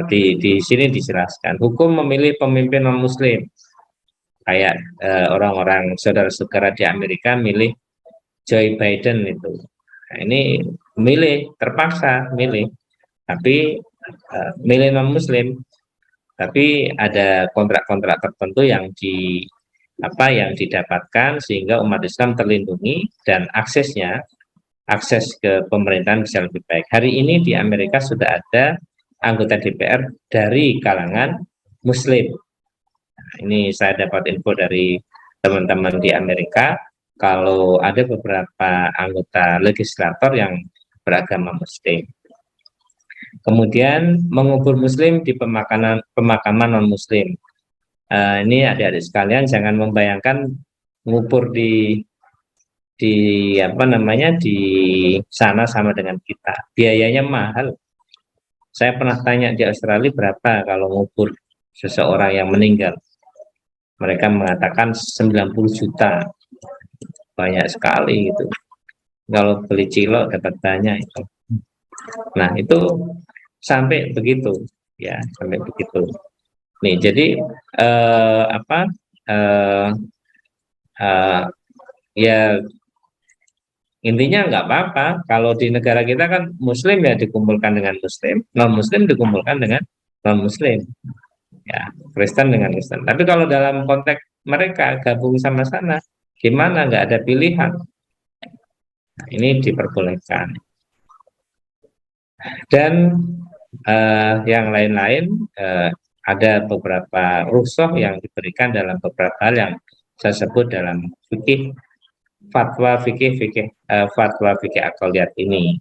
di sini dijelaskan hukum memilih pemimpin non muslim. Kayak orang-orang saudara-saudara di Amerika milih Joe Biden itu. Nah, ini milih, terpaksa milih. Tapi milih non muslim. Tapi ada kontrak-kontrak tertentu yang didapatkan sehingga umat Islam terlindungi dan akses ke pemerintahan bisa lebih baik. Hari ini di Amerika sudah ada anggota DPR dari kalangan Muslim. Nah, ini saya dapat info dari teman-teman di Amerika kalau ada beberapa anggota legislator yang beragama Muslim. Kemudian mengubur Muslim di pemakaman non-Muslim. Ini adik-adik sekalian jangan membayangkan ngubur di sana sama dengan kita. Biayanya mahal. Saya pernah tanya di Australia berapa kalau ngubur seseorang yang meninggal. Mereka mengatakan 90 juta. Banyak sekali gitu. Kalau beli cilok dapat banyak itu. Nah, itu sampai begitu ya, sampai begitu. Nih, jadi ya intinya nggak apa-apa kalau di negara kita kan Muslim ya dikumpulkan dengan Muslim, non Muslim dikumpulkan dengan non Muslim, ya Kristen dengan Kristen. Tapi kalau dalam konteks mereka gabung sama sana, gimana nggak ada pilihan? Nah, ini diperbolehkan. Dan yang lain-lain ada beberapa rukhsah yang diberikan dalam beberapa hal yang saya sebut dalam fatwa fikih aqliyat ini.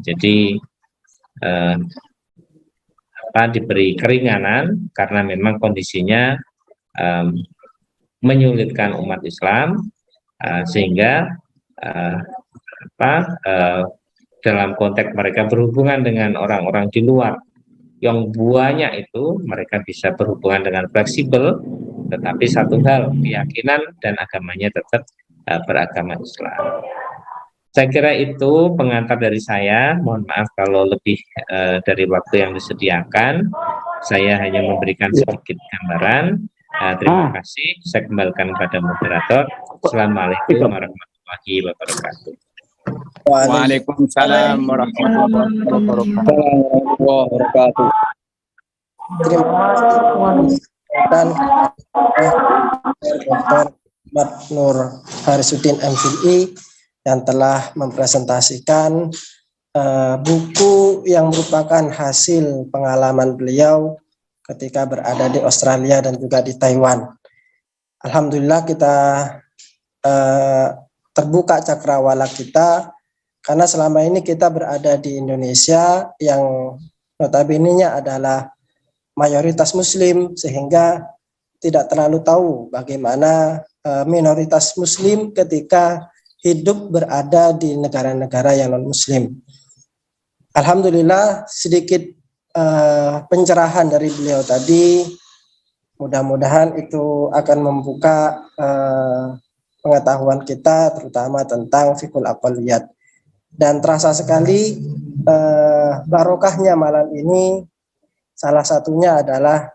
Jadi diberi keringanan karena memang kondisinya menyulitkan umat Islam sehingga dalam konteks mereka berhubungan dengan orang-orang di luar yang banyak itu, mereka bisa berhubungan dengan fleksibel, tetapi satu hal, keyakinan dan agamanya tetap beragama Islam. Saya kira itu pengantar dari saya. Mohon maaf kalau lebih dari waktu yang disediakan. Saya hanya memberikan sedikit gambaran. Terima kasih. Saya kembalikan kepada moderator. Assalamualaikum warahmatullahi wabarakatuh. Waalaikumsalam warahmatullahi wabarakatuh. wabarakatuh. Terima kasih dan Dr. Ahmad Nur Harisuddin MPI yang telah mempresentasikan buku yang merupakan hasil pengalaman beliau ketika berada di Australia dan juga di Taiwan. Alhamdulillah kita terbuka cakrawala kita karena selama ini kita berada di Indonesia yang notabene-nya adalah mayoritas Muslim, sehingga tidak terlalu tahu bagaimana minoritas Muslim ketika hidup berada di negara-negara yang non-Muslim. Alhamdulillah sedikit pencerahan dari beliau tadi, mudah-mudahan itu akan membuka pengetahuan kita terutama tentang fikul aqliyat. Dan terasa sekali barokahnya malam ini salah satunya adalah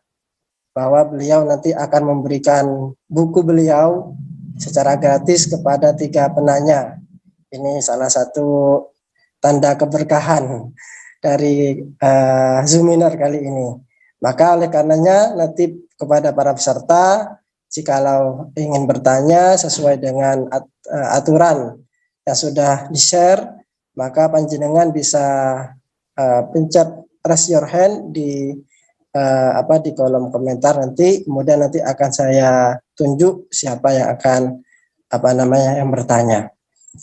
bahwa beliau nanti akan memberikan buku beliau secara gratis kepada 3 penanya. Ini salah satu tanda keberkahan dari Zoominar kali ini. Maka oleh karenanya nanti kepada para peserta, jikalau ingin bertanya sesuai dengan aturan yang sudah di-share, maka panjenengan bisa pencet raise your hand di kolom komentar nanti, kemudian nanti akan saya tunjuk siapa yang akan yang bertanya.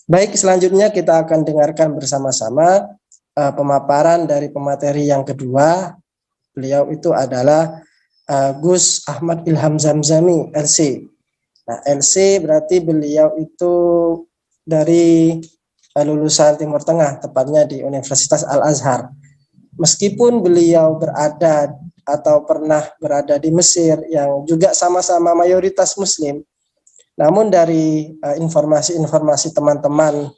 Baik, selanjutnya kita akan dengarkan bersama-sama pemaparan dari pemateri yang kedua. Beliau itu adalah Gus Ahmad Ilham Zamzami, LC. Nah, LC berarti beliau itu dari lulusan Timur Tengah, tepatnya di Universitas Al-Azhar. Meskipun beliau berada atau pernah berada di Mesir yang juga sama-sama mayoritas Muslim, namun dari informasi-informasi teman-teman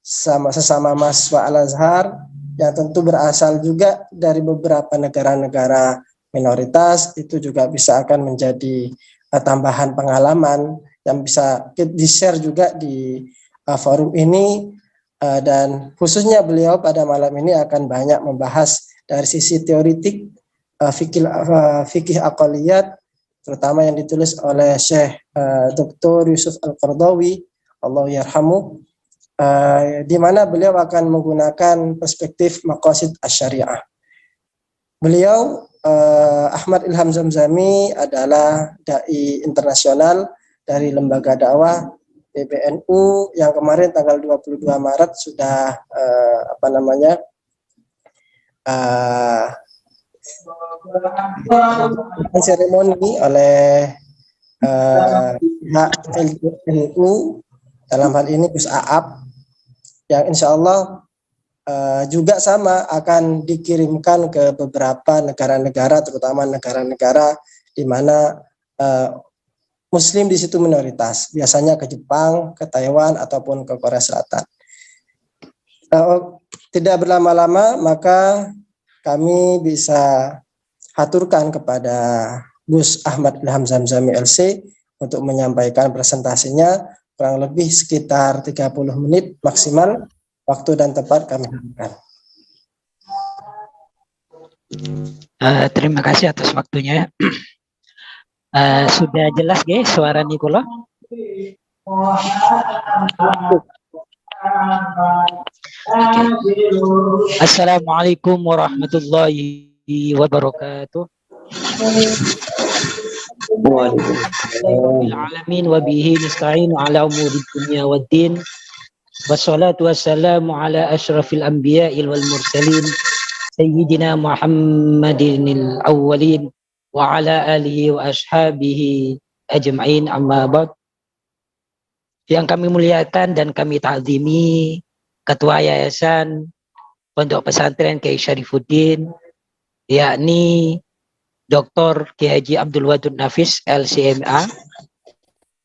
sesama mahasiswa Al-Azhar yang tentu berasal juga dari beberapa negara-negara minoritas, itu juga bisa akan menjadi tambahan pengalaman yang bisa di-share juga di forum ini. Dan khususnya beliau pada malam ini akan banyak membahas dari sisi teoritik fikih aqliyat, terutama yang ditulis oleh Syekh Dr. Yusuf Al-Qardawi, Allah yarhamu, di mana beliau akan menggunakan perspektif maqasid asy-syariah. Beliau Ahmad Ilham Zamzami adalah dai internasional dari lembaga dakwah PBNU yang kemarin tanggal 22 Maret sudah seremoni oleh LNU, dalam hal ini Gus Aap, yang insya Allah juga sama akan dikirimkan ke beberapa negara-negara, terutama negara-negara di mana Muslim di situ minoritas, biasanya ke Jepang, ke Taiwan, ataupun ke Korea Selatan. Tidak berlama-lama, maka kami bisa haturkan kepada Gus Ahmad Ilham Zamzami LC untuk menyampaikan presentasinya, kurang lebih sekitar 30 menit maksimal. Waktu dan tempat kami berikan. Terima kasih atas waktunya. Sudah jelas guys suara Nikola? Okay. Assalamualaikum warahmatullahi wabarakatuh. Alamin wa bihi nasta'in ala umuri dunya waddin. Wassalatu wassalamu ala asyrafil anbiya'il wal mursalin sayyidina Muhammadinil awwalin wa ala alihi wa ashabihi ajma'in, amma ba'd. Yang kami muliakan dan kami ta'zimi Ketua Yayasan Pondok Pesantren Kiai Syarifuddin, yakni Dr. Kiai Haji Abdul Wadud Nafis LCMA,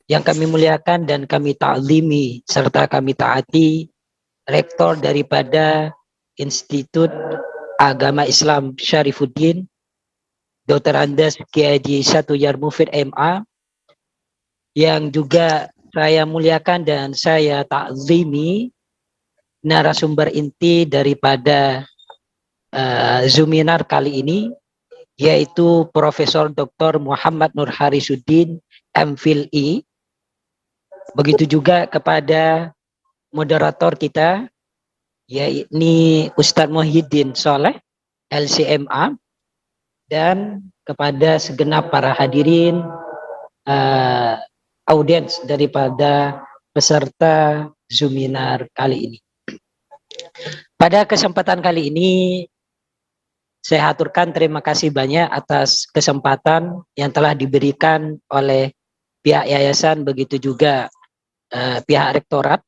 yang kami muliakan dan kami ta'zimi serta kami taati Rektor daripada Institut Agama Islam Syarifuddin, Dr. Andes Kiai Haji Satuyar Mufid MA, yang juga saya muliakan dan saya ta'zimi narasumber inti daripada Zuminar kali ini, yaitu Profesor Dr. Muhammad Nur Harisuddin MPhil I. Begitu juga kepada moderator kita, yakni Ustadz Muhyiddin Soleh LCMA, dan kepada segenap para hadirin audiens daripada peserta Zuminar kali ini. Pada kesempatan kali ini saya aturkan terima kasih banyak atas kesempatan yang telah diberikan oleh pihak yayasan, begitu juga pihak rektorat,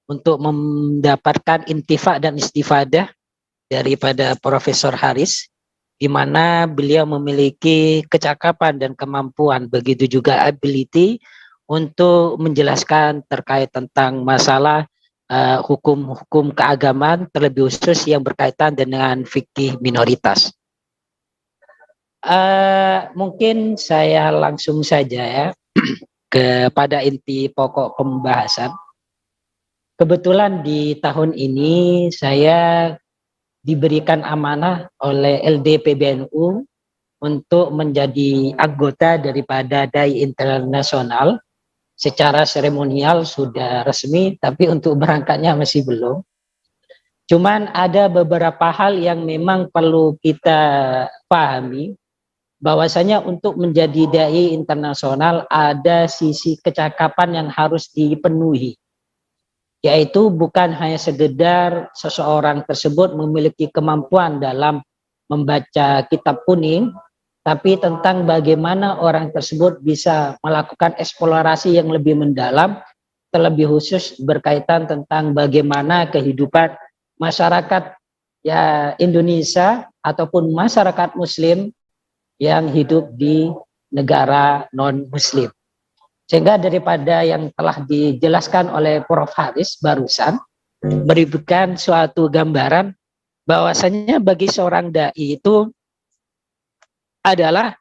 untuk mendapatkan intifa dan istifadah daripada Profesor Haris, di mana beliau memiliki kecakapan dan kemampuan, begitu juga ability untuk menjelaskan terkait tentang masalah hukum-hukum keagamaan, terlebih khusus yang berkaitan dengan fikih minoritas. Mungkin saya langsung saja ya kepada inti pokok pembahasan. Kebetulan di tahun ini saya diberikan amanah oleh LD PBNU untuk menjadi anggota daripada DAI Internasional. Secara seremonial sudah resmi, tapi untuk berangkatnya masih belum. Cuman ada beberapa hal yang memang perlu kita pahami, bahwasanya untuk menjadi DAI internasional ada sisi kecakapan yang harus dipenuhi, yaitu bukan hanya sekedar seseorang tersebut memiliki kemampuan dalam membaca kitab kuning, tapi tentang bagaimana orang tersebut bisa melakukan eksplorasi yang lebih mendalam, terlebih khusus berkaitan tentang bagaimana kehidupan masyarakat ya Indonesia ataupun masyarakat Muslim yang hidup di negara non-Muslim. Sehingga daripada yang telah dijelaskan oleh Prof. Haris barusan, memberikan suatu gambaran bahwasanya bagi seorang dai itu adalah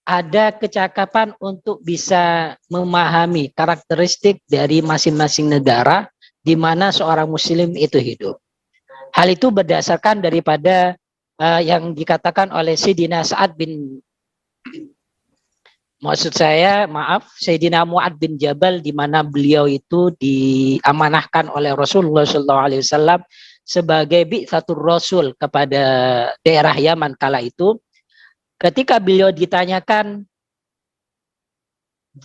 ada kecakapan untuk bisa memahami karakteristik dari masing-masing negara di mana seorang muslim itu hidup. Hal itu berdasarkan daripada yang dikatakan oleh Sayyidina Sa'ad bin Sayyidina Mu'ad bin Jabal, di mana beliau itu diamanahkan oleh Rasulullah SAW sebagai bi'tsatur Rasul kepada daerah Yaman kala itu. Ketika beliau ditanyakan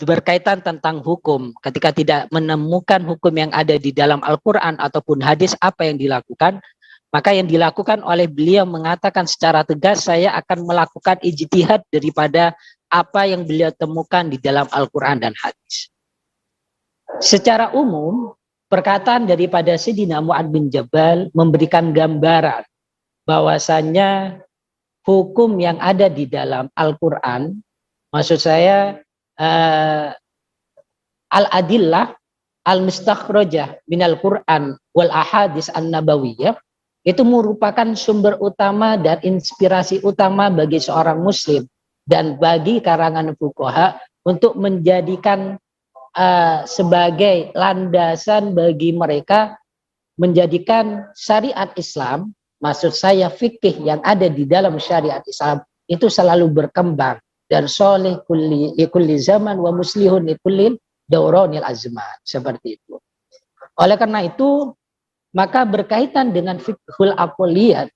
berkaitan tentang hukum, ketika tidak menemukan hukum yang ada di dalam Al-Quran ataupun hadis, apa yang dilakukan? Maka yang dilakukan oleh beliau mengatakan secara tegas, saya akan melakukan ijtihad daripada apa yang beliau temukan di dalam Al-Quran dan hadis. Secara umum, perkataan daripada Sayyidina Mu'ad bin Jabal memberikan gambaran bahwasanya hukum yang ada di dalam Al-Quran, maksud saya al-adillah al-mustakhrajah minal Quran wal ahadis an-nabawiyah, itu merupakan sumber utama dan inspirasi utama bagi seorang muslim dan bagi karangan fuqaha untuk menjadikan sebagai landasan bagi mereka menjadikan syariat Islam, maksud saya fikih yang ada di dalam syariat Islam itu selalu berkembang dan soleh kulli zaman wa muslihun likulli dauronil azman, seperti itu. Oleh karena itu, maka berkaitan dengan fiqhul aqliyat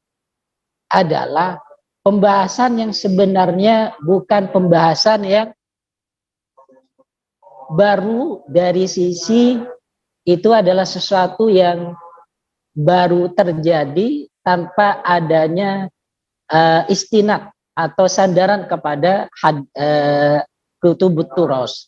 adalah pembahasan yang sebenarnya bukan pembahasan yang baru dari sisi itu adalah sesuatu yang baru terjadi tanpa adanya istinad atau sandaran kepada kutubut turos.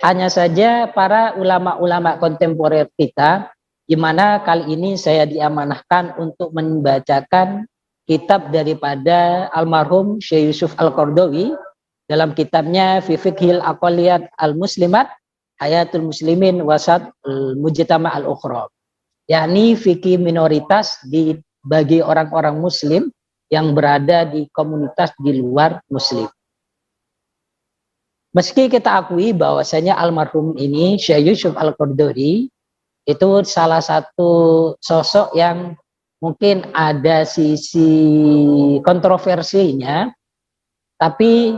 Hanya saja para ulama-ulama kontemporer kita di mana kali ini saya diamanahkan untuk membacakan kitab daripada almarhum Syekh Yusuf Al-Qaradawi dalam kitabnya Fi Fiqhil Aqalliyat Al-Muslimat Hayatul Muslimin Wasat Mujtama Al-Ukhra, yakni fikih minoritas bagi orang-orang muslim yang berada di komunitas di luar muslim. Meski kita akui bahwasanya almarhum ini Syekh Yusuf Al-Qaradawi itu salah satu sosok yang mungkin ada sisi kontroversinya, tapi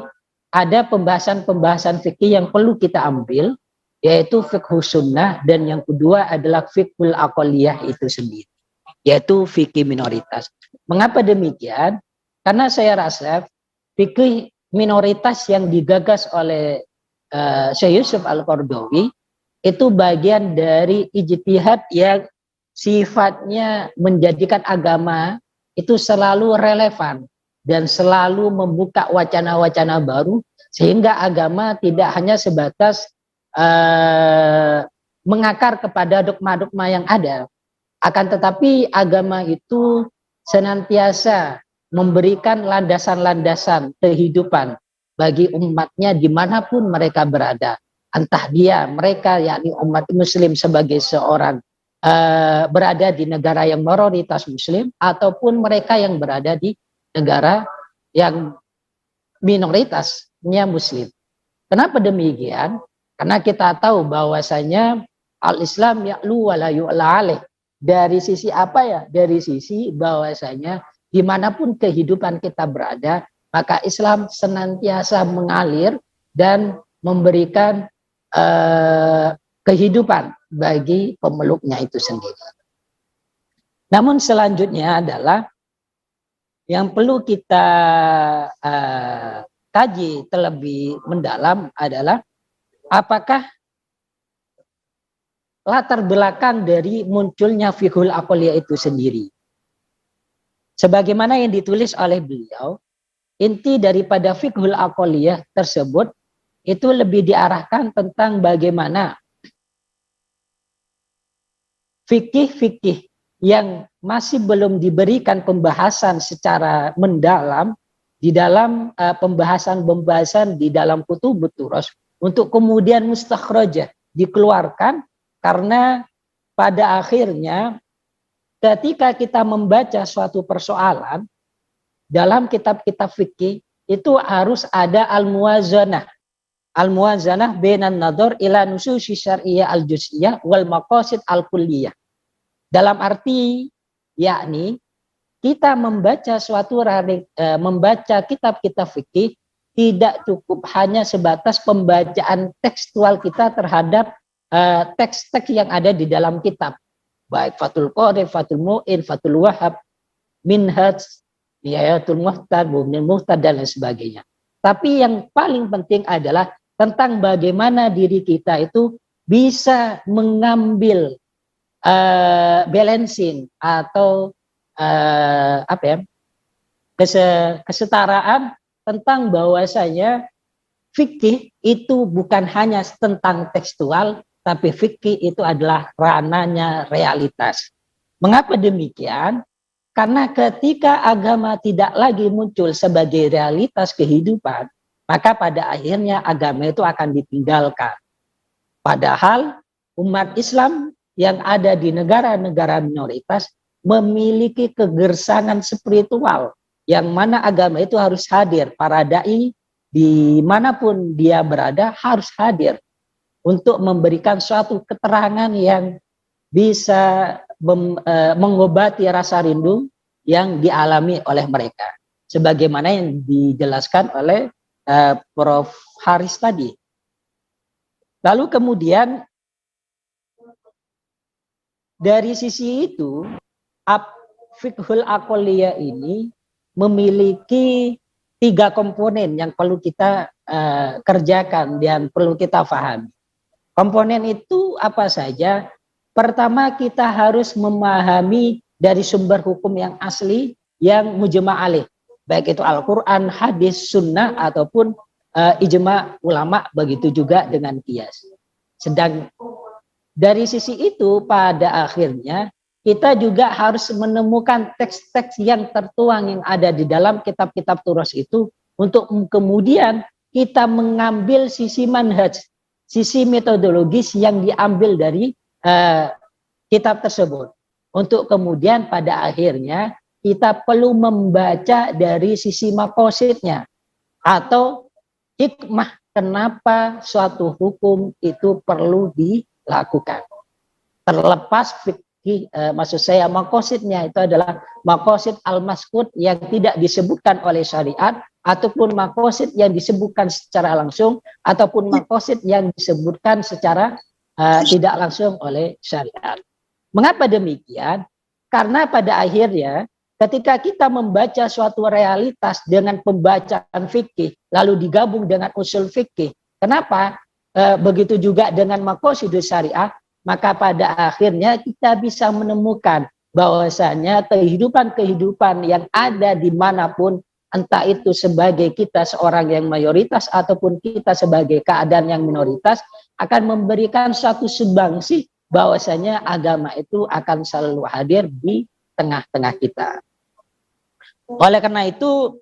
ada pembahasan-pembahasan fikih yang perlu kita ambil, yaitu fiqh sunnah, dan yang kedua adalah fiqhul aqalliyah itu sendiri, yaitu fikih minoritas. Mengapa demikian? Karena saya rasa fikih minoritas yang digagas oleh Syekh Yusuf Al-Qaradawi itu bagian dari ijtihad yang sifatnya menjadikan agama itu selalu relevan dan selalu membuka wacana-wacana baru, sehingga agama tidak hanya sebatas mengakar kepada dogma-dogma yang ada, akan tetapi agama itu senantiasa memberikan landasan-landasan kehidupan bagi umatnya dimanapun mereka berada. Entah mereka yakni umat muslim sebagai seorang berada di negara yang mayoritas muslim, ataupun mereka yang berada di negara yang minoritasnya muslim. Kenapa demikian? Karena kita tahu bahwasanya al-Islam ya'lu wa la yu'la alaih. Dari sisi apa ya? Dari sisi bahwasanya dimanapun kehidupan kita berada, maka Islam senantiasa mengalir dan memberikan kehidupan bagi pemeluknya itu sendiri. Namun selanjutnya adalah yang perlu kita kaji terlebih mendalam adalah apakah latar belakang dari munculnya fiqhul aqalliyah itu sendiri. Sebagaimana yang ditulis oleh beliau, inti daripada fiqhul aqalliyah tersebut itu lebih diarahkan tentang bagaimana fikih-fikih yang masih belum diberikan pembahasan secara mendalam di dalam pembahasan-pembahasan di dalam kutubut turas, untuk kemudian mustakhrajah dikeluarkan, karena pada akhirnya ketika kita membaca suatu persoalan dalam kitab-kitab fikih itu harus ada al-muwazanah. Al-muwazanah bainan nadhar ila nususi syar'iyyah al-juz'iyyah wal maqasid al-kulliyah. Dalam arti yakni kita membaca membaca kitab-kitab fikih tidak cukup hanya sebatas pembacaan tekstual kita terhadap teks-teks yang ada di dalam kitab, baik Fathul Qadir, Fathul Mu'in, Fathul Wahhab, Minhaj, Nihayatul Muhtad, Bumnil Muhtad, dan lain sebagainya. Tapi yang paling penting adalah tentang bagaimana diri kita itu bisa mengambil balancing atau kesetaraan tentang bahwasanya fikih itu bukan hanya tentang tekstual, tapi fikih itu adalah ranahnya realitas. Mengapa demikian? Karena ketika agama tidak lagi muncul sebagai realitas kehidupan, maka pada akhirnya agama itu akan ditinggalkan. Padahal umat Islam yang ada di negara-negara minoritas memiliki kegersangan spiritual, yang mana agama itu harus hadir. Para dai dimanapun dia berada harus hadir untuk memberikan suatu keterangan yang bisa mengobati rasa rindu yang dialami oleh mereka, sebagaimana yang dijelaskan oleh Prof. Haris tadi. Lalu kemudian dari sisi itu, fiqhul aqalliyah ini memiliki 3 komponen yang perlu kita kerjakan dan perlu kita pahami. Komponen itu apa saja? Pertama, kita harus memahami dari sumber hukum yang asli yang mujma' alaih, baik itu Al-Quran, hadis, sunnah, ataupun ijma' ulama, begitu juga dengan qiyas. dari sisi itu pada akhirnya kita juga harus menemukan teks-teks yang tertuang yang ada di dalam kitab-kitab Turas itu untuk kemudian kita mengambil sisi manhaj, sisi metodologis yang diambil dari kitab tersebut. Untuk kemudian pada akhirnya kita perlu membaca dari sisi makosidnya atau hikmah kenapa suatu hukum itu perlu dilakukan. Terlepas fikih, maksud saya makosidnya itu adalah makosid al-maskud yang tidak disebutkan oleh syariat, ataupun makosid yang disebutkan secara langsung, ataupun makosid yang disebutkan secara tidak langsung oleh syariat. Mengapa demikian? Karena pada akhirnya ketika kita membaca suatu realitas dengan pembacaan fikih lalu digabung dengan usul fikih, kenapa? Begitu juga dengan maqasidus syariah, maka pada akhirnya kita bisa menemukan bahwasanya kehidupan-kehidupan yang ada dimanapun, entah itu sebagai kita seorang yang mayoritas ataupun kita sebagai keadaan yang minoritas, akan memberikan suatu sumbangsi bahwasanya agama itu akan selalu hadir di tengah-tengah kita. Oleh karena itu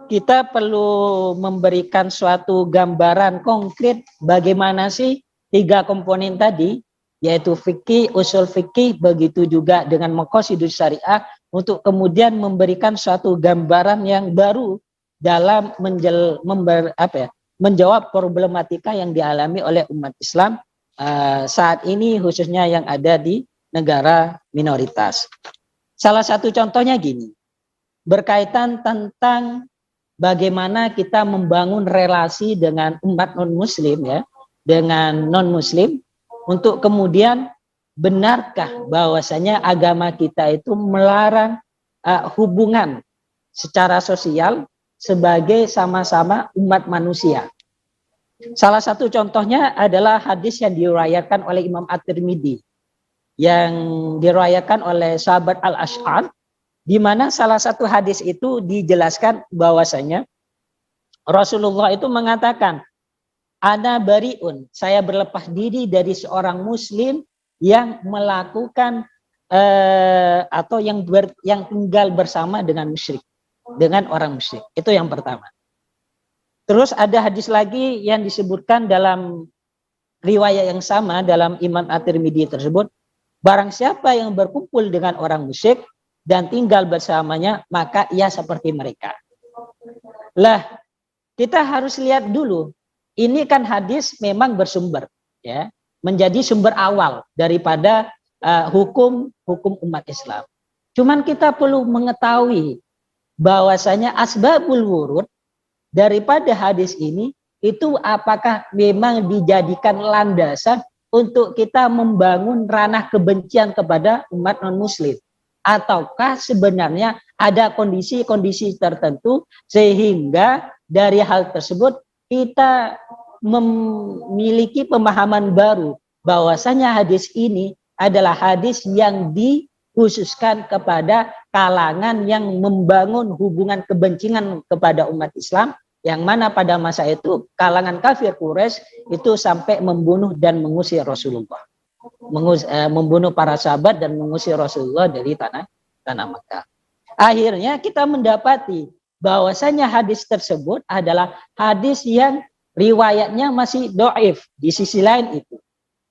kita perlu memberikan suatu gambaran konkret bagaimana sih 3 komponen tadi, yaitu fikih, usul fikih, begitu juga dengan maqasidus syariah, untuk kemudian memberikan suatu gambaran yang baru dalam menjawab problematika yang dialami oleh umat Islam saat ini, khususnya yang ada di negara minoritas. Salah satu contohnya gini, berkaitan tentang bagaimana kita membangun relasi dengan umat non-muslim, ya, dengan non-muslim, untuk kemudian benarkah bahwasanya agama kita itu melarang hubungan secara sosial sebagai sama-sama umat manusia. Salah satu contohnya adalah hadis yang diriwayatkan oleh Imam At-Tirmidzi, yang diriwayatkan oleh sahabat Al-Ash'ar, di mana salah satu hadis itu dijelaskan bahwasanya Rasulullah itu mengatakan, ana bariun, saya berlepas diri dari seorang muslim yang melakukan atau yang tinggal bersama dengan musyrik, dengan orang musyrik. Itu yang pertama. Terus ada hadis lagi yang disebutkan dalam riwayat yang sama dalam Imam At-Tirmidzi tersebut, barang siapa yang berkumpul dengan orang musyrik dan tinggal bersamanya, maka ia seperti mereka. Lah, kita harus lihat dulu, ini kan hadis memang bersumber, ya, menjadi sumber awal daripada hukum umat Islam. Cuman kita perlu mengetahui bahwasanya asbabul wurud daripada hadis ini itu apakah memang dijadikan landasan untuk kita membangun ranah kebencian kepada umat non-muslim, ataukah sebenarnya ada kondisi-kondisi tertentu sehingga dari hal tersebut kita memiliki pemahaman baru bahwasanya hadis ini adalah hadis yang dikhususkan kepada kalangan yang membangun hubungan kebencian kepada umat Islam, yang mana pada masa itu kalangan kafir Quraisy itu sampai membunuh dan mengusir Rasulullah, membunuh para sahabat dan mengusir Rasulullah dari tanah Makkah. Akhirnya kita mendapati bahwasanya hadis tersebut adalah hadis yang riwayatnya masih dhaif di sisi lain itu.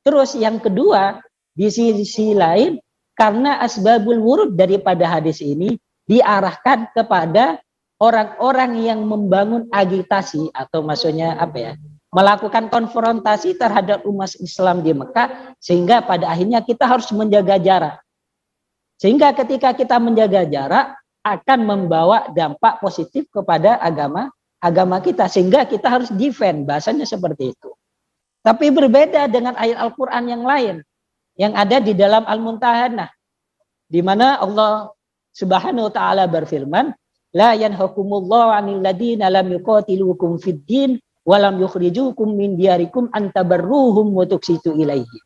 Terus yang kedua, di sisi lain karena asbabul wurud daripada hadis ini diarahkan kepada orang-orang yang membangun agitasi, atau maksudnya melakukan konfrontasi terhadap umat Islam di Mekah, sehingga pada akhirnya kita harus menjaga jarak. Sehingga ketika kita menjaga jarak akan membawa dampak positif kepada agama kita, sehingga kita harus defend, bahasanya seperti itu. Tapi berbeda dengan ayat Al-Quran yang lain yang ada di dalam Al-Mumtahanah, di mana Allah Subhanahu wa taala berfirman, la yanhakumullahu 'anil ladina lam yuqatilukum fid din wa lam yukhrijukum min diyarikum an tabarruhum wa tuqsitu ilaihi.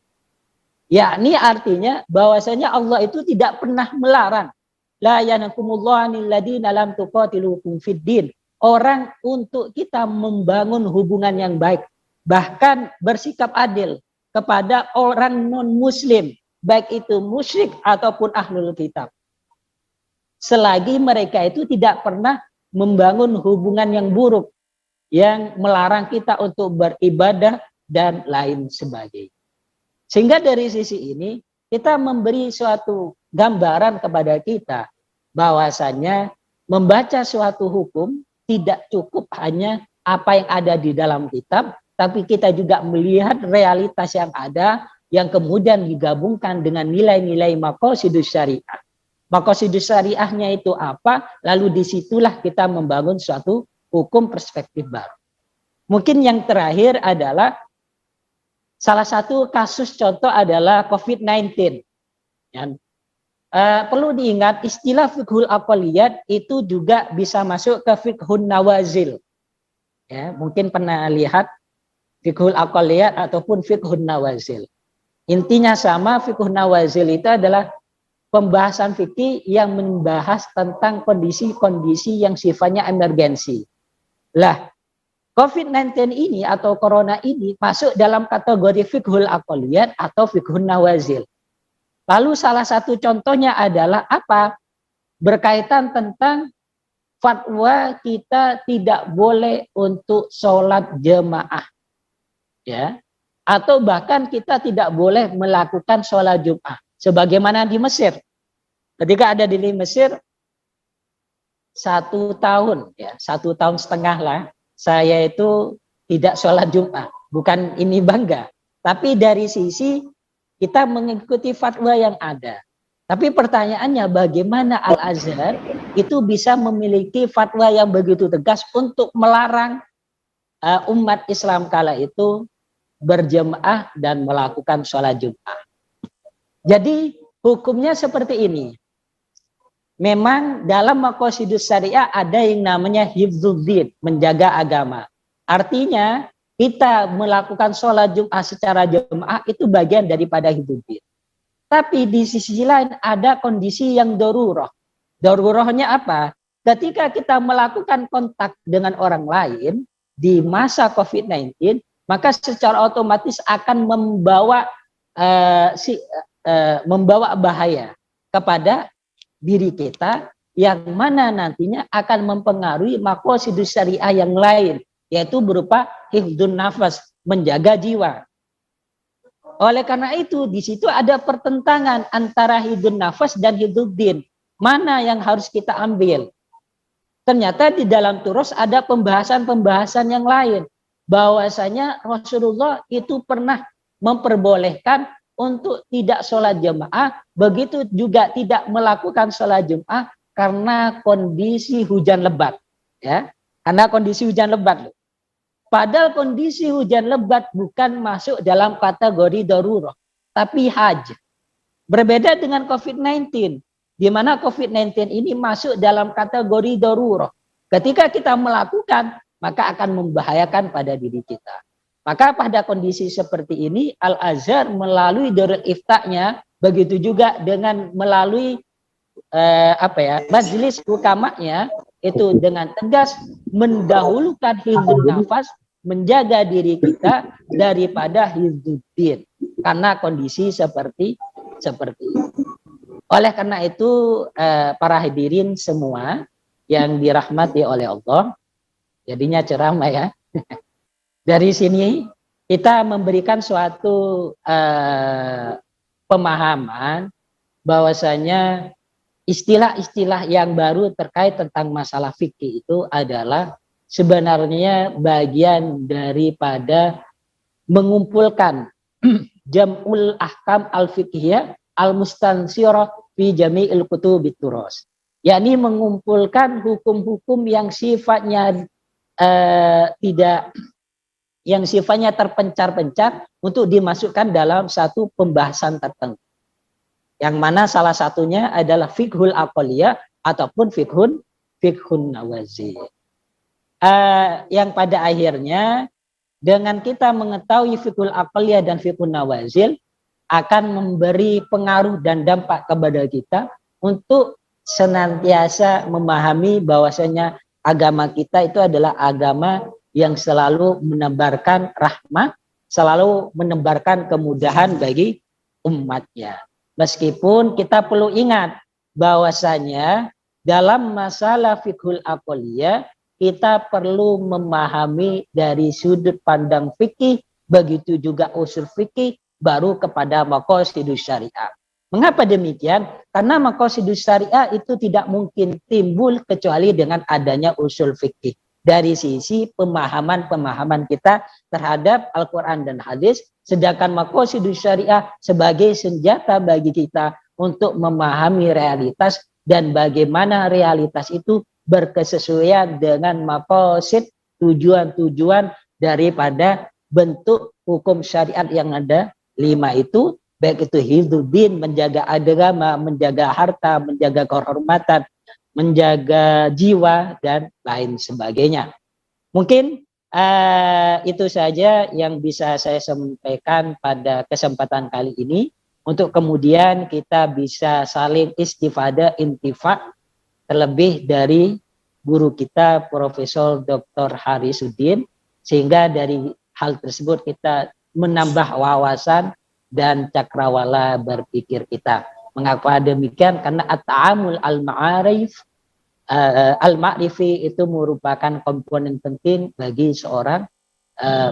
Yakni artinya bahwasanya Allah itu tidak pernah melarang, la yanhakumullahu 'anil ladina lam tuqatilukum fid din, orang untuk kita membangun hubungan yang baik, bahkan bersikap adil kepada orang non-muslim, baik itu musyrik ataupun ahlul kitab. Selagi mereka itu tidak pernah membangun hubungan yang buruk, yang melarang kita untuk beribadah dan lain sebagainya. Sehingga dari sisi ini, kita memberi suatu gambaran kepada kita bahwasanya membaca suatu hukum tidak cukup hanya apa yang ada di dalam kitab, tapi kita juga melihat realitas yang ada yang kemudian digabungkan dengan nilai-nilai maqasidus syariah. Maqasidus syariahnya itu apa? Lalu disitulah kita membangun suatu hukum perspektif baru. Mungkin yang terakhir adalah salah satu kasus contoh adalah COVID-19. Perlu diingat istilah fiqhul aqliyat itu juga bisa masuk ke fiqhun nawazil. Ya, mungkin pernah lihat fiqhul aqliyat ataupun fiqhun nawazil. Intinya sama, fiqhun nawazil itu adalah pembahasan fikih yang membahas tentang kondisi-kondisi yang sifatnya emergensi. Lah, COVID-19 ini atau corona ini masuk dalam kategori fiqhul aqliyat atau fiqhun nawazil. Lalu salah satu contohnya adalah apa? Berkaitan tentang fatwa kita tidak boleh untuk sholat jemaah. Ya. Atau bahkan kita tidak boleh melakukan sholat Jum'ah. Sebagaimana di Mesir. Ketika ada di Mesir, 1 tahun, ya, 1,5 tahun lah, saya itu tidak sholat Jum'ah. Bukan ini bangga. Tapi dari sisi kita mengikuti fatwa yang ada. Tapi pertanyaannya bagaimana Al-Azhar itu bisa memiliki fatwa yang begitu tegas untuk melarang umat Islam kala itu berjemaah dan melakukan sholat Jum'ah. Jadi hukumnya seperti ini. Memang dalam maqasidus syariah ada yang namanya hifdzuddin, menjaga agama. Artinya kita melakukan sholat Jum'ah secara jemaah itu bagian daripada hifdzuddin. Tapi di sisi lain ada kondisi yang darurah. Darurahnya apa? Ketika kita melakukan kontak dengan orang lain di masa COVID-19, maka secara otomatis akan membawa bahaya kepada diri kita yang mana nantinya akan mempengaruhi maqasidus syariah yang lain, yaitu berupa hifdzun nafas, menjaga jiwa. Oleh karena itu di situ ada pertentangan antara hifdzun nafas dan hifdzuddin. Mana yang harus kita ambil? Ternyata di dalam Turus ada pembahasan-pembahasan yang lain. Bahwasanya Rasulullah itu pernah memperbolehkan untuk tidak sholat jemaah, begitu juga tidak melakukan sholat Jum'ah karena kondisi hujan lebat, ya, karena kondisi hujan lebat. Padahal kondisi hujan lebat bukan masuk dalam kategori darurah, tapi haj. Berbeda dengan COVID-19, di mana COVID-19 ini masuk dalam kategori darurah. Ketika kita melakukan, maka akan membahayakan pada diri kita. Maka pada kondisi seperti ini Al-Azhar melalui Darul Ifta'nya, begitu juga dengan melalui majelis ukamanya itu dengan tegas mendahulukan hifdzun nafas, menjaga diri kita daripada hifdzuddin karena kondisi seperti itu. Oleh karena itu para hadirin semua yang dirahmati oleh Allah, jadinya ceramah ya. Dari sini kita memberikan suatu pemahaman bahwasanya istilah-istilah yang baru terkait tentang masalah fikih itu adalah sebenarnya bagian daripada mengumpulkan jam'ul ahkam al-fiqhiyah al-mustansirah fi jami'il kutubit turas. Yakni mengumpulkan hukum-hukum yang sifatnya yang sifatnya terpencar-pencar untuk dimasukkan dalam satu pembahasan tertentu. Yang mana salah satunya adalah fiqhul aqliyah ataupun fiqhun nawazil. Yang pada akhirnya dengan kita mengetahui fiqhul aqliyah dan fiqhun nawazil akan memberi pengaruh dan dampak kepada kita untuk senantiasa memahami bahwasanya agama kita itu adalah agama yang selalu menebarkan rahmah, selalu menebarkan kemudahan bagi umatnya. Meskipun kita perlu ingat bahwasanya dalam masalah fiqhul aqliyah kita perlu memahami dari sudut pandang fikih, begitu juga usul fikih, baru kepada maqasidus syariah. Mengapa demikian? Karena maqasidus syariah itu tidak mungkin timbul kecuali dengan adanya usul fikih. Dari sisi pemahaman kita terhadap Al-Quran dan hadis, sedangkan maqasidus syariah sebagai senjata bagi kita untuk memahami realitas dan bagaimana realitas itu berkesesuaian dengan maqasid, tujuan-tujuan daripada bentuk hukum syariat yang ada 5 itu, baik itu hifdzuddin, menjaga agama, menjaga harta, menjaga kehormatan, menjaga jiwa, dan lain sebagainya. Mungkin itu saja yang bisa saya sampaikan pada kesempatan kali ini, untuk kemudian kita bisa saling istifadah, intifa, terlebih dari guru kita Profesor Dr. Harisuddin, sehingga dari hal tersebut kita menambah wawasan dan cakrawala berpikir kita. Mengapa demikian? Karena at-ta'amul al-ma'arif, al-ma'rifi itu merupakan komponen penting bagi seorang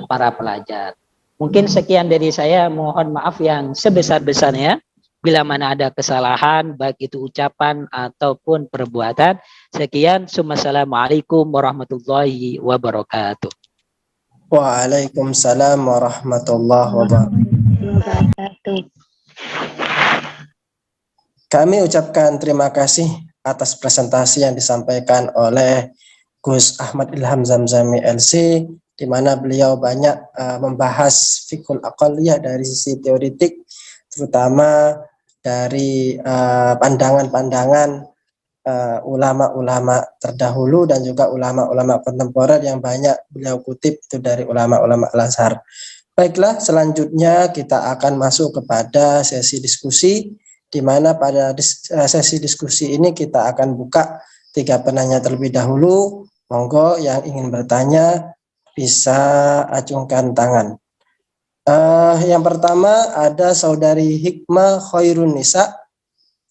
para pelajar. Mungkin sekian dari saya, mohon maaf yang sebesar-besarnya bila mana ada kesalahan, baik itu ucapan ataupun perbuatan. Sekian, Assalamualaikum warahmatullahi wabarakatuh. Waalaikumsalam warahmatullahi wabarakatuh. Kami ucapkan terima kasih atas presentasi yang disampaikan oleh Gus Ahmad Ilham Zamzami LC, di mana beliau banyak membahas fiqhul aqliyah dari sisi teoritik, terutama dari pandangan-pandangan ulama-ulama terdahulu dan juga ulama-ulama kontemporer yang banyak beliau kutip itu dari ulama-ulama Al-Azhar. Baiklah, selanjutnya kita akan masuk kepada sesi diskusi, di mana pada sesi diskusi ini kita akan buka 3 penanya terlebih dahulu. Monggo yang ingin bertanya bisa acungkan tangan. Yang pertama ada saudari Hikmah Khairun Nisa,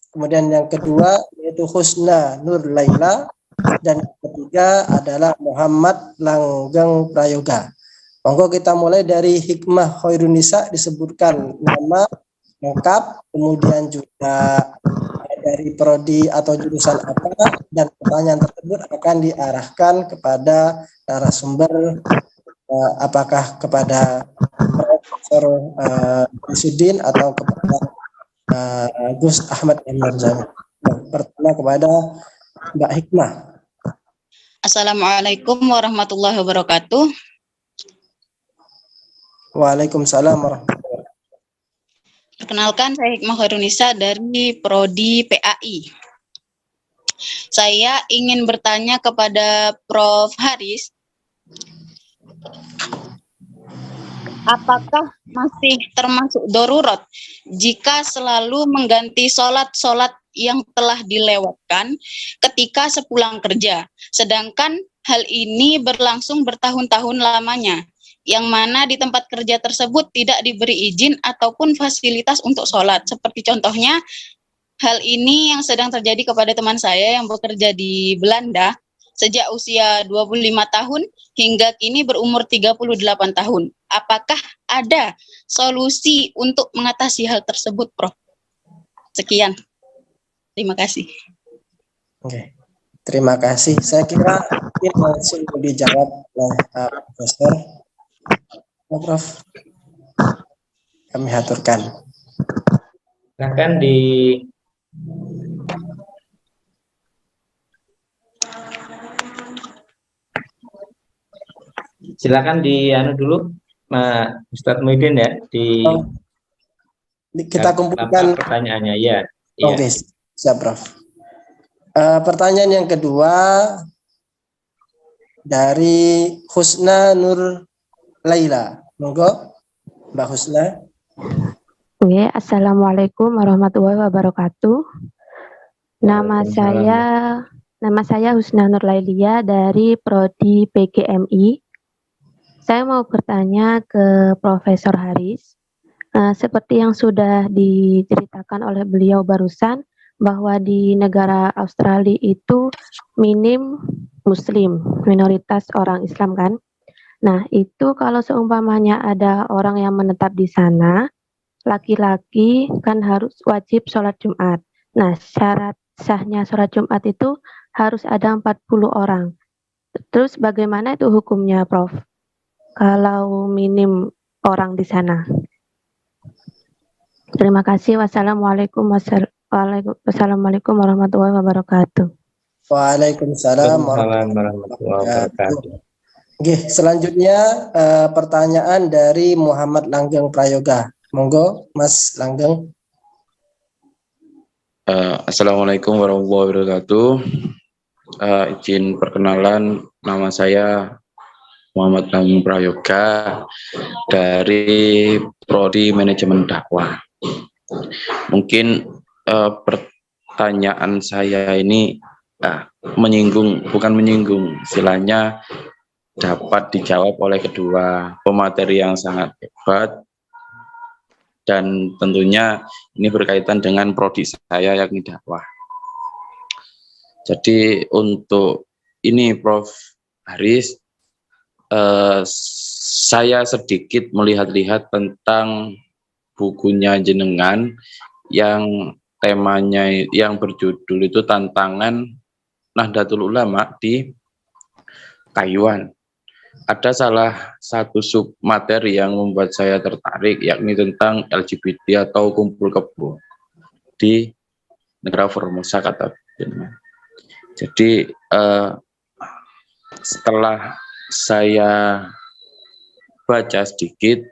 kemudian yang kedua yaitu Husna Nur Laila, dan yang ketiga adalah Muhammad Langgeng Prayoga. Monggo kita mulai dari Hikmah Khairun Nisa, disebutkan nama lengkap, kemudian juga dari prodi atau jurusan apa, dan pertanyaan tersebut akan diarahkan kepada narasumber, apakah kepada Profesor Harisuddin atau kepada Gus Ahmad Zamzami. Pertama kepada Mbak Hikmah. Assalamualaikum warahmatullahi wabarakatuh. Waalaikumsalam warahmatullahi wabarakatuh. Perkenalkan, saya Hikmah Khairun Nisa dari Prodi PAI. Saya ingin bertanya kepada Prof. Haris, apakah masih termasuk darurat jika selalu mengganti sholat yang telah dilewatkan ketika sepulang kerja, sedangkan hal ini berlangsung bertahun-tahun lamanya, yang mana di tempat kerja tersebut tidak diberi izin ataupun fasilitas untuk sholat. Seperti contohnya, hal ini yang sedang terjadi kepada teman saya yang bekerja di Belanda sejak usia 25 tahun hingga kini berumur 38 tahun. Apakah ada solusi untuk mengatasi hal tersebut, Prof? Sekian. Terima kasih. Oke. Terima kasih. Saya kira mungkin langsung dijawab oleh Profesor. Prof, kami haturkan. Silakan anu dulu, Ustadz Muhyiddin ya, kita kumpulkan pertanyaannya ya. Oke, siap Prof. Pertanyaan yang kedua dari Husna Nur Laila. Monggo, Mbak Husna. Oke, Assalamualaikum warahmatullahi wabarakatuh. Nama saya Nama saya Husna Nurlailia dari Prodi PGMI. Saya mau bertanya ke Profesor Haris. Seperti yang sudah diceritakan oleh beliau barusan, bahwa di negara Australia itu minim Muslim, minoritas orang Islam kan. Nah, itu kalau seumpamanya ada orang yang menetap di sana, laki-laki kan harus wajib sholat Jumat. Nah, syarat sahnya sholat Jumat itu harus ada 40 orang. Terus bagaimana itu hukumnya, Prof? Kalau minim orang di sana. Terima kasih. Wassalamualaikum warahmatullahi wabarakatuh. Waalaikumsalam warahmatullahi wabarakatuh. Oke, selanjutnya pertanyaan dari Muhammad Langgeng Prayoga. Monggo, Mas Langgeng. Assalamualaikum warahmatullahi wabarakatuh. Izin perkenalan, nama saya Muhammad Langgeng Prayoga dari Prodi Manajemen Dakwah. Mungkin pertanyaan saya ini bukan menyinggung, istilahnya dapat dijawab oleh kedua pemateri yang sangat hebat, dan tentunya ini berkaitan dengan prodi saya yakni dakwah. Jadi untuk ini Prof. Haris, saya sedikit melihat-lihat tentang bukunya jenengan yang temanya yang berjudul itu tantangan Nahdlatul Ulama di Taiwan. Ada salah satu sub materi yang membuat saya tertarik, yakni tentang LGBT atau kumpul kebo di negara Formosa kata jenengan. Jadi setelah saya baca sedikit,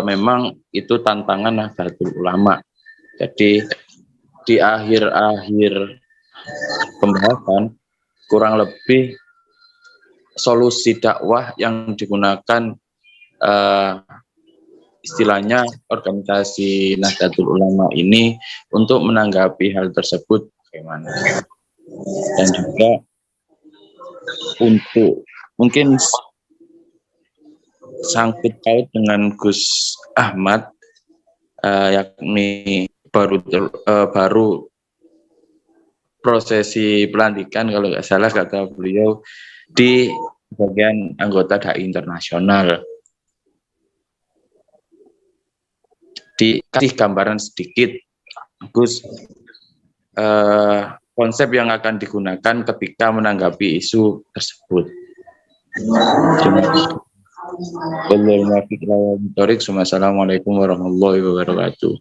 memang itu tantangan Nahdlatul Ulama. Jadi di akhir-akhir pembahasan kurang lebih solusi dakwah yang digunakan istilahnya organisasi Nahdlatul Ulama ini untuk menanggapi hal tersebut bagaimana. Dan juga untuk mungkin sangkut paut dengan Gus Ahmad, yakni baru prosesi pelantikan kalau nggak salah kata beliau di bagian anggota DAI internasional. Dikasih gambaran sedikit, Gus, konsep yang akan digunakan ketika menanggapi isu tersebut. Assalamualaikum warahmatullahi wabarakatuh.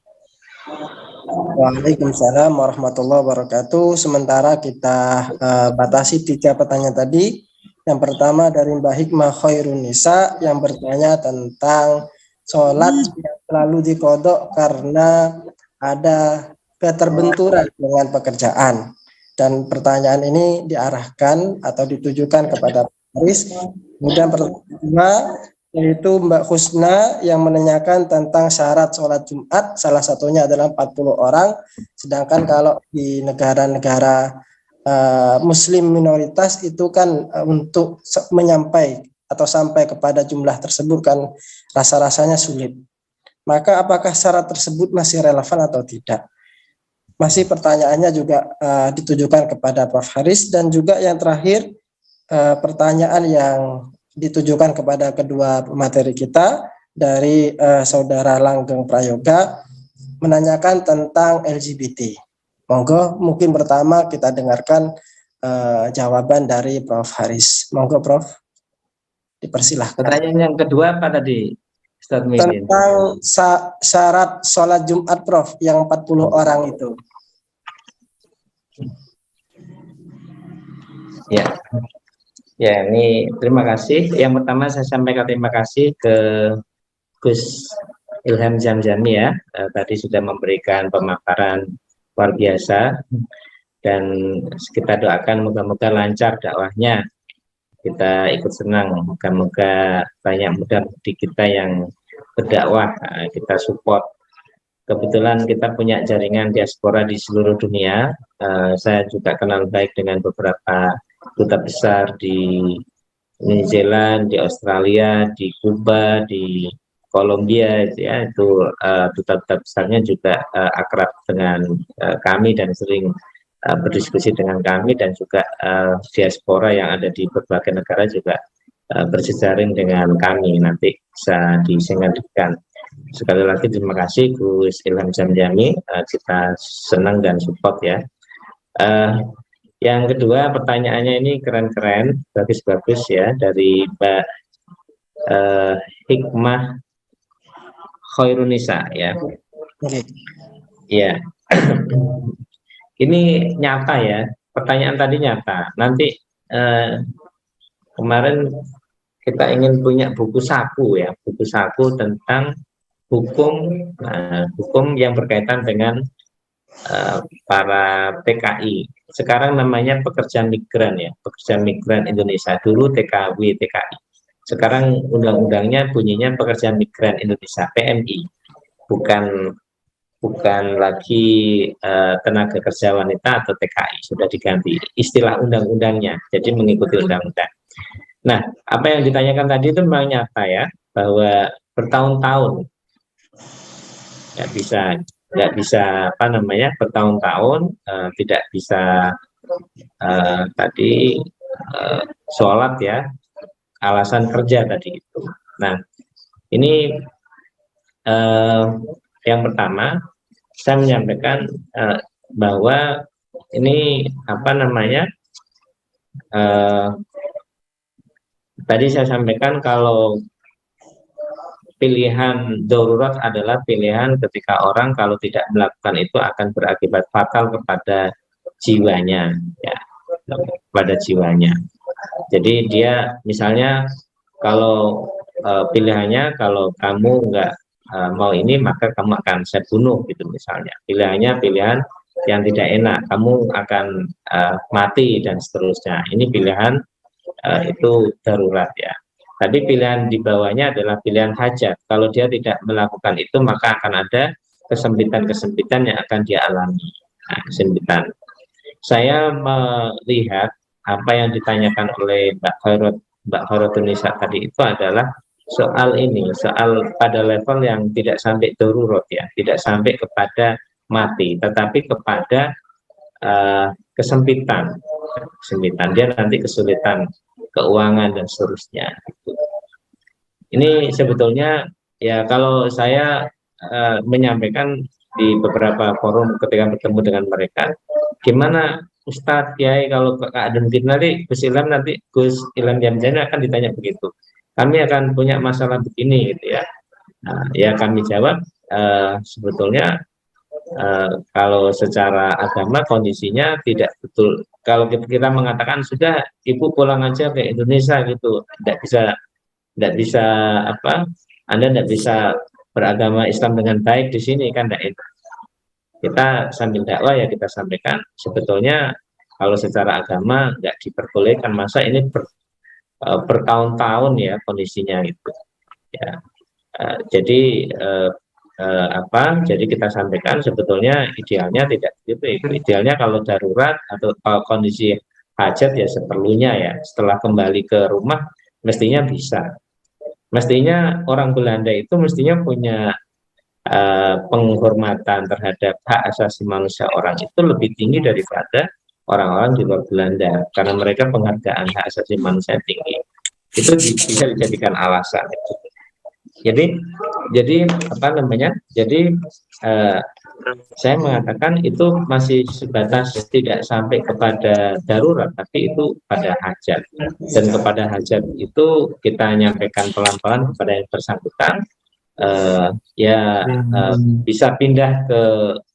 Waalaikumsalam warahmatullahi wabarakatuh. Sementara kita batasi 3 pertanyaan tadi. Yang pertama dari Mbak Hikmah Khairun Nisa yang bertanya tentang sholat yang selalu dikodok karena ada keterbenturan dengan pekerjaan. Dan pertanyaan ini diarahkan atau ditujukan kepada Haris. Kemudian pertama yaitu Mbak Husna yang menanyakan tentang syarat sholat Jumat, salah satunya adalah 40 orang, sedangkan kalau di negara-negara Muslim minoritas itu kan untuk menyampai atau sampai kepada jumlah tersebut kan rasa-rasanya sulit. Maka apakah syarat tersebut masih relevan atau tidak? Masih pertanyaannya juga ditujukan kepada Prof. Haris, dan juga yang terakhir pertanyaan yang ditujukan kepada kedua pemateri kita dari Saudara Langgeng Prayoga menanyakan tentang LGBT. Monggo mungkin pertama kita dengarkan jawaban dari Prof. Haris. Monggo Prof, dipersilahkan. Pertanyaan yang kedua apa tadi, Ustaz Midin? Tentang syarat sholat Jumat Prof, yang 40 orang itu. Ya, ini terima kasih. Yang pertama saya sampaikan terima kasih ke Gus Ilham Zamzami ya. Tadi sudah memberikan pemaparan luar biasa, dan kita doakan moga-moga lancar dakwahnya. Kita ikut senang, moga-moga banyak mudah-mudi kita yang berdakwah, kita support kebetulan kita punya jaringan diaspora di seluruh dunia. Saya juga kenal baik dengan beberapa duta besar di New Zealand, di Australia, di Kuba, di Kolombia, ya itu duta-duta besarnya juga akrab dengan kami dan sering berdiskusi dengan kami, dan juga diaspora yang ada di berbagai negara juga berjejaring dengan kami, nanti bisa disinergikan. Sekali lagi terima kasih Gus Ilham Jamjami, kita senang dan support ya. Yang kedua, pertanyaannya ini keren-keren, bagus-bagus ya, dari Mbak Hikmah Khairunisa ya. Ya. Ini nyata ya, pertanyaan tadi nyata. Nanti kemarin kita ingin punya buku saku ya, buku saku tentang hukum yang berkaitan dengan para TKI. Sekarang namanya pekerja migran ya, pekerja migran Indonesia. Dulu TKW, TKI. Sekarang undang-undangnya bunyinya pekerja migran Indonesia, PMI. Bukan lagi tenaga kerja wanita atau TKI, sudah diganti istilah undang-undangnya, jadi mengikuti undang-undang. Nah, apa yang ditanyakan tadi itu memang nyata ya, bahwa bertahun-tahun nggak bisa apa namanya, bertahun-tahun tidak bisa tadi sholat ya, alasan kerja tadi itu. Nah, ini yang pertama saya menyampaikan bahwa ini apa namanya, tadi saya sampaikan kalau pilihan darurat adalah pilihan ketika orang kalau tidak melakukan itu akan berakibat fatal kepada jiwanya ya, pada jiwanya. Jadi dia misalnya kalau pilihannya kalau kamu nggak mau ini maka kamu akan saya bunuh gitu misalnya. Pilihannya pilihan yang tidak enak, kamu akan mati dan seterusnya. Ini pilihan itu darurat ya. Tapi pilihan di bawahnya adalah pilihan hajat. Kalau dia tidak melakukan itu maka akan ada kesempitan-kesempitan yang akan dia alami. Nah, kesempitan. Saya melihat apa yang ditanyakan oleh Mbak Khairunisa tadi itu adalah soal ini, soal pada level yang tidak sampai darurat ya, tidak sampai kepada mati, tetapi kepada kesempitan. Dia nanti kesulitan keuangan dan seterusnya. Ini sebetulnya ya kalau saya menyampaikan di beberapa forum ketika bertemu dengan mereka, gimana Ustadz Kiai kalau keadaan nanti Gus Ilham Jamjani akan ditanya begitu. Kami akan punya masalah begini gitu ya. Nah, ya kami jawab sebetulnya kalau secara agama kondisinya tidak betul. Kalau kita mengatakan sudah ibu pulang aja ke Indonesia gitu, tidak bisa apa, Anda tidak bisa beragama Islam dengan baik di sini kan tidak enak. Kita sambil dakwah ya kita sampaikan sebetulnya kalau secara agama nggak diperbolehkan, masa ini bertahun-tahun ya kondisinya itu ya. Jadi jadi kita sampaikan sebetulnya idealnya tidak begitu. Idealnya kalau darurat atau kalau kondisi hajat ya seperlunya ya, setelah kembali ke rumah mestinya bisa. Mestinya orang Belanda itu mestinya punya penghormatan terhadap hak asasi manusia orang itu lebih tinggi daripada orang-orang di luar Belanda, karena mereka penghargaan hak asasi manusia tinggi. Itu bisa dijadikan alasan. Jadi apa namanya? Jadi saya mengatakan itu masih sebatas tidak sampai kepada darurat, tapi itu pada hajat. Dan kepada hajat itu kita nyampaikan pelan-pelan kepada yang bersangkutan. Bisa pindah ke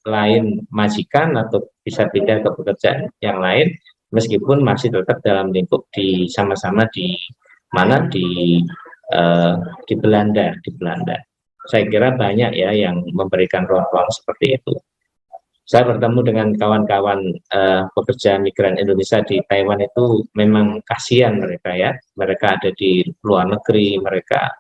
lain majikan atau bisa pindah ke pekerjaan yang lain, meskipun masih tetap dalam lingkup di sama-sama di mana di Belanda. Saya kira banyak ya yang memberikan ruang-ruang seperti itu. Saya bertemu dengan kawan-kawan pekerja migran Indonesia di Taiwan itu memang kasihan mereka ya. Mereka ada di luar negeri, mereka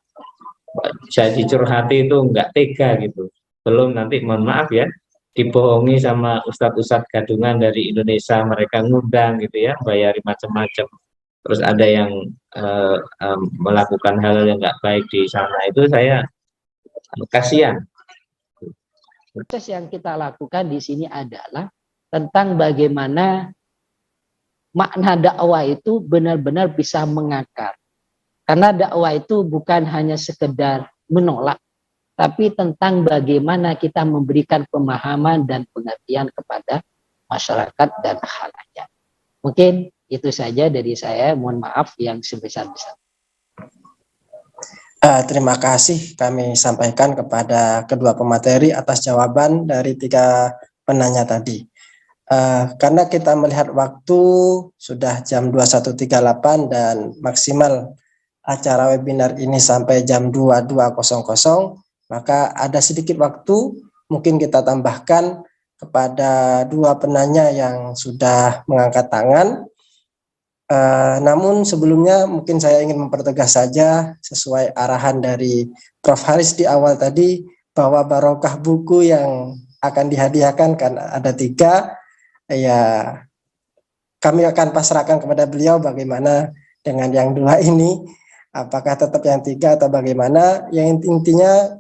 saya dicurhati itu nggak tega gitu. Belum nanti mohon maaf ya, dibohongi sama ustadz-ustadz gadungan dari Indonesia, mereka ngundang gitu ya, bayari macam-macam. Terus ada yang melakukan hal yang nggak baik di sana, itu saya kasihan. Proses yang kita lakukan di sini adalah tentang bagaimana makna dakwah itu benar-benar bisa mengakar. Karena dakwah itu bukan hanya sekedar menolak, tapi tentang bagaimana kita memberikan pemahaman dan pengertian kepada masyarakat dan khalayak. Mungkin itu saja dari saya. Mohon maaf yang sebesar-besar. Terima kasih kami sampaikan kepada kedua pemateri atas jawaban dari 3 penanya tadi. Karena kita melihat waktu sudah jam 21.38 dan maksimal acara webinar ini sampai jam 22.00, maka ada sedikit waktu mungkin kita tambahkan kepada 2 penanya yang sudah mengangkat tangan. Namun sebelumnya mungkin saya ingin mempertegas saja sesuai arahan dari Prof. Haris di awal tadi bahwa barokah buku yang akan dihadiahkan kan ada 3, ya kami akan pasrahkan kepada beliau bagaimana dengan yang 2 ini, apakah tetap yang 3 atau bagaimana. Yang intinya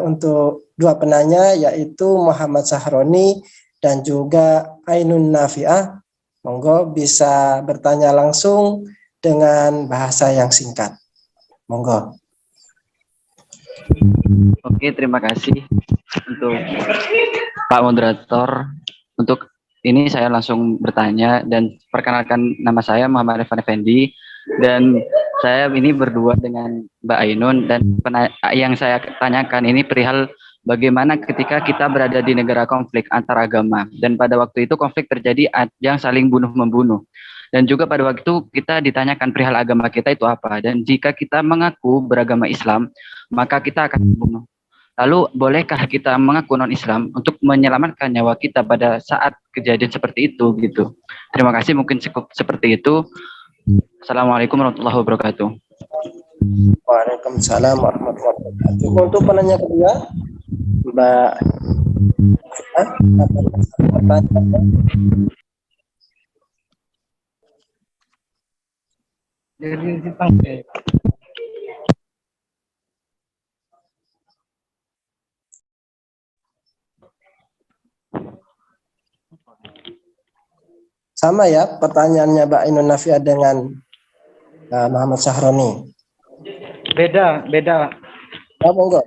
untuk 2 penanya yaitu Muhammad Sahroni dan juga Ainun Nafiah, monggo bisa bertanya langsung dengan bahasa yang singkat. Monggo. Oke, terima kasih untuk Pak Moderator. Untuk ini saya langsung bertanya dan perkenalkan, nama saya Muhammad Irfan Effendi dan saya ini berdua dengan Mbak Ainun, dan yang saya tanyakan ini perihal bagaimana ketika kita berada di negara konflik antar agama, dan pada waktu itu konflik terjadi yang saling bunuh-membunuh. Dan juga pada waktu itu kita ditanyakan perihal agama kita itu apa, dan jika kita mengaku beragama Islam, maka kita akan dibunuh. Lalu bolehkah kita mengaku non-Islam untuk menyelamatkan nyawa kita pada saat kejadian seperti itu gitu. Terima kasih, mungkin cukup seperti itu. Assalamualaikum warahmatullahi wabarakatuh. Waalaikumsalam warahmatullahi wabarakatuh. Untuk penanya kedua, Mbak sama ya pertanyaannya Mbak Ainun Nafiah dengan Muhammad Sahroni. Beda. Oh, monggo.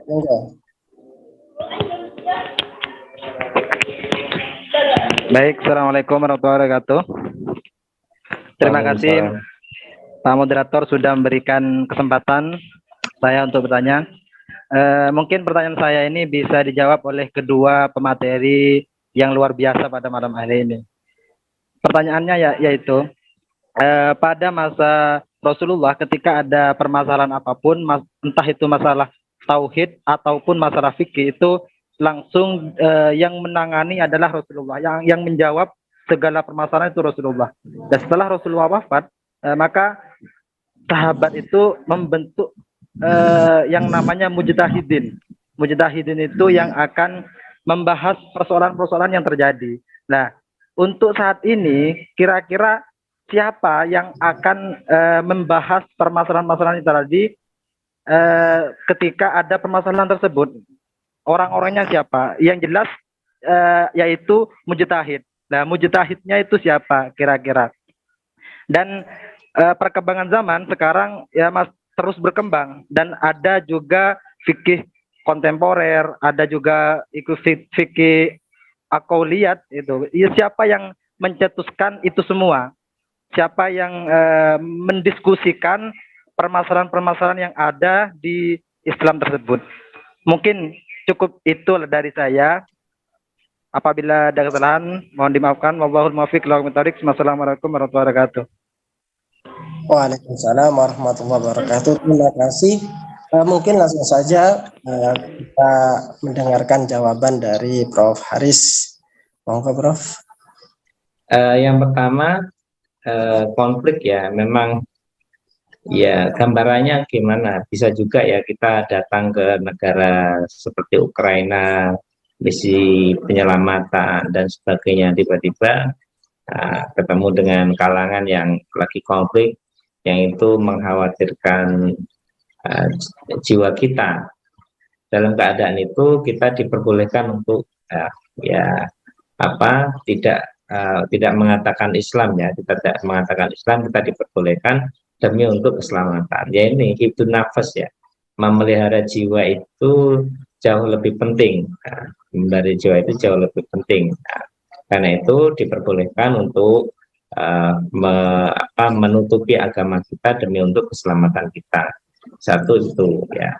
Baik, Assalamualaikum warahmatullahi wabarakatuh. Terima kasih Pak Moderator sudah memberikan kesempatan saya untuk bertanya. Mungkin pertanyaan saya ini bisa dijawab oleh kedua pemateri yang luar biasa pada malam hari ini. Pertanyaannya yaitu pada masa Rasulullah ketika ada permasalahan apapun, entah itu masalah tauhid ataupun masalah fikih, itu langsung yang menangani adalah Rasulullah, yang menjawab segala permasalahan itu Rasulullah. Dan setelah Rasulullah wafat, maka sahabat itu membentuk yang namanya mujtahidin. Mujtahidin itu yang akan membahas persoalan-persoalan yang terjadi. Nah, untuk saat ini kira-kira siapa yang akan membahas permasalahan-permasalahan itu tadi ketika ada permasalahan tersebut? Orang-orangnya siapa? Yang jelas yaitu mujtahid. Nah, mujtahidnya itu siapa kira-kira? Dan perkembangan zaman sekarang ya terus berkembang, dan ada juga fikih kontemporer, ada juga ikut fikih akauliyat itu. Ya, siapa yang mencetuskan itu semua? Siapa yang mendiskusikan permasalahan-permasalahan yang ada di Islam tersebut? Mungkin cukup itu dari saya. Apabila ada kesalahan, mohon dimaafkan. Wallahul muwaffiq ila aqwamit thoriq. Wassalamualaikum warahmatullahi wabarakatuh. Waalaikumsalam warahmatullahi wabarakatuh. Terima kasih. Mungkin langsung saja kita mendengarkan jawaban dari Prof. Haris. Monggo, Prof. Yang pertama, konflik ya memang Ya, gambarannya gimana? Bisa juga ya kita datang ke negara seperti Ukraina, misi penyelamatan dan sebagainya, tiba-tiba ketemu dengan kalangan yang lagi konflik, yang itu mengkhawatirkan jiwa kita. Dalam keadaan itu kita diperbolehkan untuk tidak mengatakan Islam ya, kita tidak mengatakan Islam, kita diperbolehkan demi untuk keselamatan. Ya ini hibdun nafas ya, memelihara jiwa itu jauh lebih penting. Memelihara jiwa itu jauh lebih penting. Karena itu diperbolehkan untuk menutupi agama kita demi untuk keselamatan kita. Satu itu ya.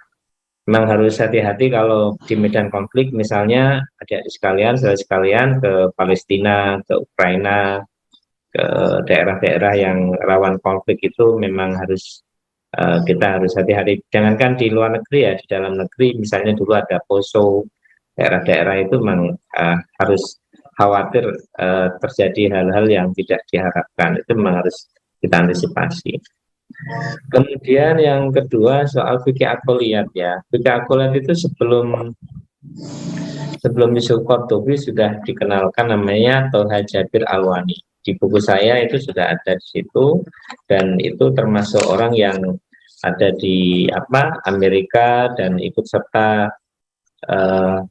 Memang harus hati-hati kalau di medan konflik, misalnya adik sekalian, saudara sekalian ke Palestina, ke Ukraina, ke daerah-daerah yang rawan konflik itu memang harus kita harus hati-hati. Jangankan di luar negeri ya, di dalam negeri misalnya dulu ada Poso, daerah-daerah itu memang harus khawatir terjadi hal-hal yang tidak diharapkan. Itu memang harus kita antisipasi. Kemudian yang kedua soal fikih akoliyat ya. Fikih akoliyat itu sebelum Yusuf Qardawi sudah dikenalkan, namanya Toha Jabir Alwani. Di buku saya itu sudah ada di situ, dan itu termasuk orang yang ada di Amerika dan ikut serta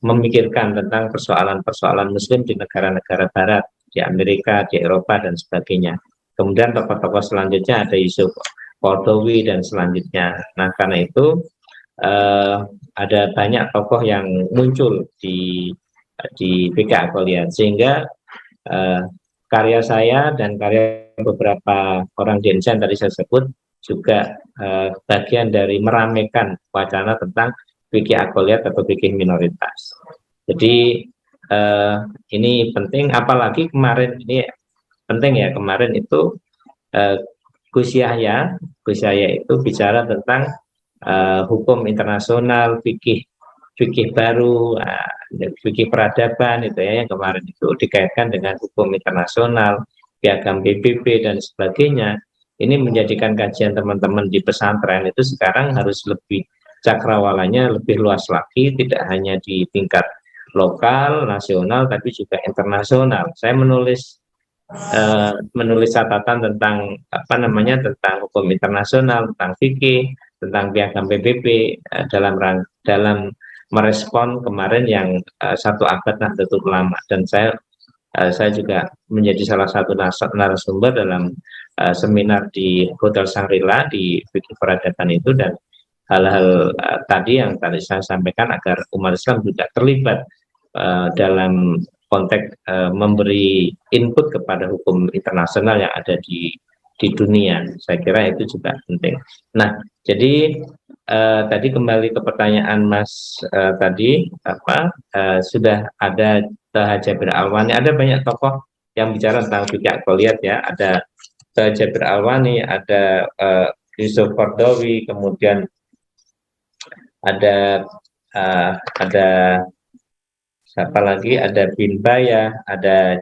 memikirkan tentang persoalan-persoalan Muslim di negara-negara Barat, di Amerika, di Eropa dan sebagainya. Kemudian tokoh-tokoh selanjutnya ada Yusuf Qardawi dan selanjutnya. Nah, karena itu ada banyak tokoh yang muncul di fikih akoliyat, sehingga karya saya dan karya beberapa orang di Indonesia yang tadi saya sebut juga bagian dari meramaikan wacana tentang fikih akoliyat atau fikih minoritas. Jadi ini penting, apalagi kemarin ini penting ya, kemarin itu Gus Yahya itu bicara tentang hukum internasional, fikih baru, fikih peradaban itu ya, yang kemarin itu dikaitkan dengan hukum internasional, piagam PBB dan sebagainya. Ini menjadikan kajian teman-teman di pesantren itu sekarang harus lebih cakrawalanya lebih luas lagi, tidak hanya di tingkat lokal, nasional, tapi juga internasional. Saya menulis catatan tentang tentang hukum internasional, tentang fikih, tentang piagam PBB dalam merespon kemarin yang 1 abad Nahdlatul Ulama, dan saya juga menjadi salah satu narasumber dalam seminar di Hotel Shangri-La di fikih peradaban itu, dan hal-hal tadi yang tadi saya sampaikan agar umat Islam juga terlibat dalam konteks memberi input kepada hukum internasional yang ada di dunia. Saya kira itu juga penting. Nah, jadi tadi kembali ke pertanyaan Mas tadi, sudah ada Toha Jabir Alwani, ada banyak tokoh yang bicara tentang fikih akoliyat ya. Ada Toha Jabir Alwani, ada Yusuf Qardawi, kemudian ada siapa lagi, ada Bin Baya, ada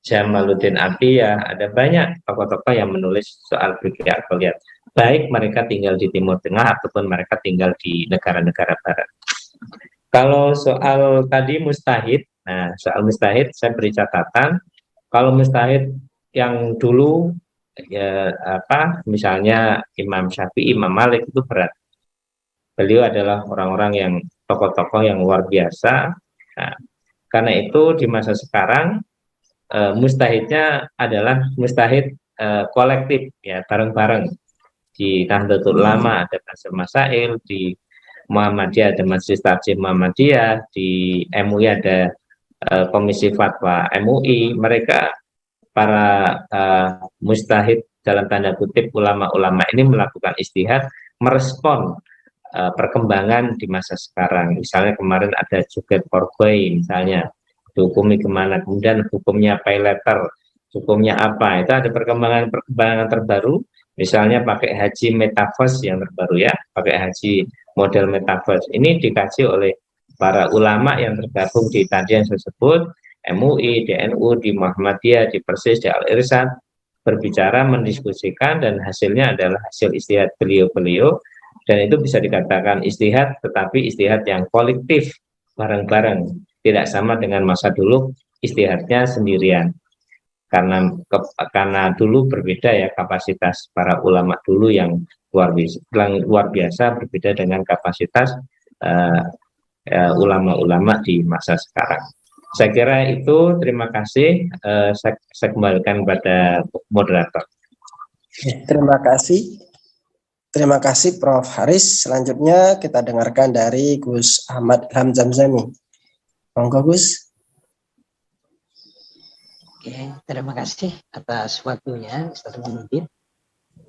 Jamaluddin Atiyah, ada banyak tokoh-tokoh yang menulis soal fikih akoliyat, baik mereka tinggal di Timur Tengah ataupun mereka tinggal di negara-negara Barat. Kalau soal tadi mustahid, nah soal mustahid saya beri catatan, kalau mustahid yang dulu ya misalnya Imam Syafi'i, Imam Malik itu berat. Beliau adalah orang-orang yang tokoh-tokoh yang luar biasa. Nah, karena itu di masa sekarang mustahidnya adalah mustahid kolektif ya, bareng-bareng. Di Nahdlatul Ulama ada Basir Masail, di Muhammadiyah ada Majelis Tarjih Muhammadiyah, di MUI ada Komisi Fatwa MUI. Mereka para mustahid dalam tanda kutip ulama-ulama ini melakukan ijtihad merespon perkembangan di masa sekarang. Misalnya kemarin ada Juget Korbai, misalnya dihukumi kemana, kemudian hukumnya pay letter, hukumnya apa, itu ada perkembangan terbaru, misalnya pakai haji metaverse yang terbaru ya, pakai haji model metaverse. Ini dikaji oleh para ulama yang tergabung di tadi yang saya sebut, MUI, DNU, di Muhammadiyah, di Persis, di Al-Irsyad, berbicara, mendiskusikan, dan hasilnya adalah hasil istihad beliau-beliau, dan itu bisa dikatakan istihad, tetapi istihad yang kolektif, bareng-bareng, tidak sama dengan masa dulu istihadnya sendirian. Karena dulu berbeda ya kapasitas para ulama dulu yang luar biasa berbeda dengan kapasitas ulama-ulama di masa sekarang. Saya kira itu, terima kasih. Saya kembalikan pada moderator. Terima kasih. Terima kasih Prof. Haris. Selanjutnya kita dengarkan dari Gus Ahmad Ilham Zamzami. Monggo Gus. Oke, terima kasih atas waktunya, Ustaz Muhyiddin.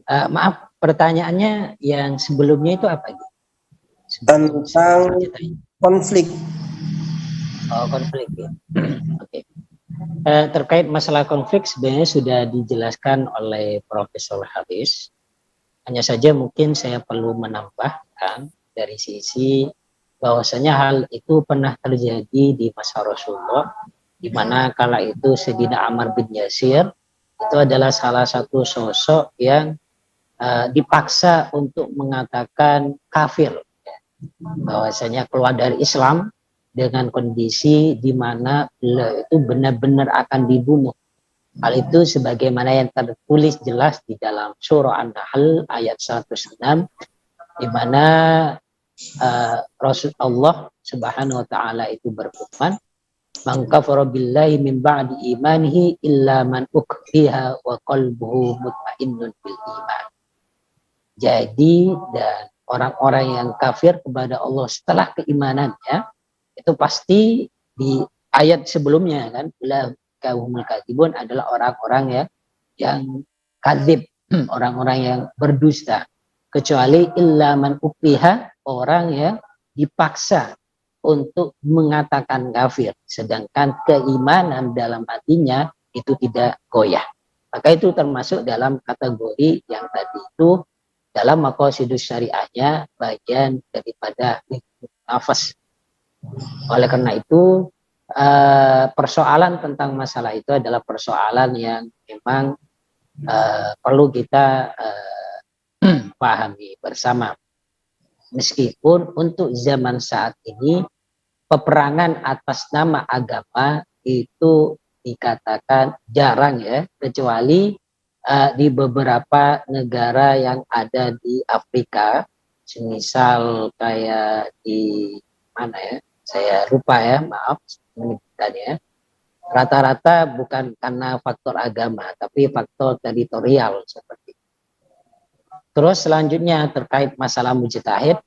Maaf, pertanyaannya yang sebelumnya itu apa? Tentang konflik. Oh, konflik ya. Oke. Terkait masalah konflik sebenarnya sudah dijelaskan oleh Profesor Haris. Hanya saja mungkin saya perlu menambahkan dari sisi bahwasanya hal itu pernah terjadi di masa Rasulullah, di mana kala itu Sayyidina Ammar bin Yasir itu adalah salah satu sosok yang dipaksa untuk mengatakan kafir, bahwasanya keluar dari Islam dengan kondisi di mana beliau itu benar-benar akan dibunuh. Hal itu sebagaimana yang tertulis jelas di dalam surah An-Nahl ayat 106, di mana Rasulullah Subhanahu wa taala itu berfirman, "Man kafara billahi min ba'di imanihi illa man ukriha wa qalbuhu mutmainnun bil iman." Jadi, dan orang-orang yang kafir kepada Allah setelah keimanannya itu pasti di ayat sebelumnya kan, kaumul kadzibun adalah orang-orang yang kadzib, orang-orang yang berdusta, kecuali illa man ukriha, orang yang dipaksa untuk mengatakan kafir, sedangkan keimanan dalam hatinya itu tidak goyah. Maka itu termasuk dalam kategori yang tadi itu dalam maqasidus syariahnya bagian daripada nafas. Oleh karena itu persoalan tentang masalah itu adalah persoalan yang memang perlu kita pahami bersama. Meskipun untuk zaman saat ini peperangan atas nama agama itu dikatakan jarang ya, kecuali di beberapa negara yang ada di Afrika, misal kayak di mana ya, saya lupa ya, maaf menyebutkannya. Rata-rata bukan karena faktor agama, tapi faktor teritorial seperti itu. Terus selanjutnya terkait masalah mujtahid,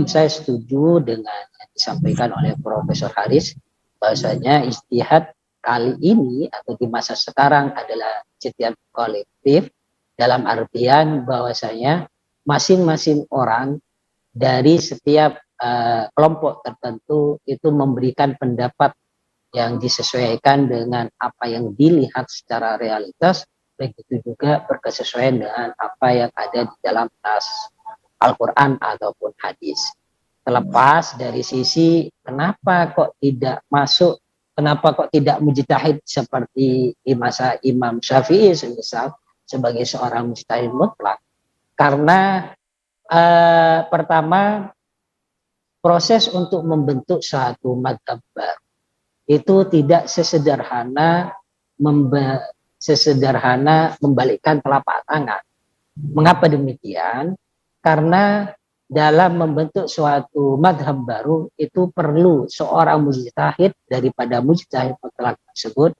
saya setuju dengan yang disampaikan oleh Profesor Haris, bahwasanya ijtihad kali ini atau di masa sekarang adalah ijtihad kolektif, dalam artian bahwasanya masing-masing orang dari setiap kelompok tertentu itu memberikan pendapat yang disesuaikan dengan apa yang dilihat secara realitas, begitu juga berkesesuaian dengan apa yang ada di dalam nas Al-Quran ataupun hadis. Terlepas dari sisi kenapa kok tidak masuk, kenapa kok tidak mujtahid seperti di masa Imam Syafi'i semisal sebagai seorang mujtahid mutlak. Karena pertama, proses untuk membentuk satu mazhab baru itu tidak sesederhana membalikkan telapak tangan. Mengapa demikian? Karena dalam membentuk suatu mazhab baru itu perlu seorang mujtahid daripada mujtahid mutlak tersebut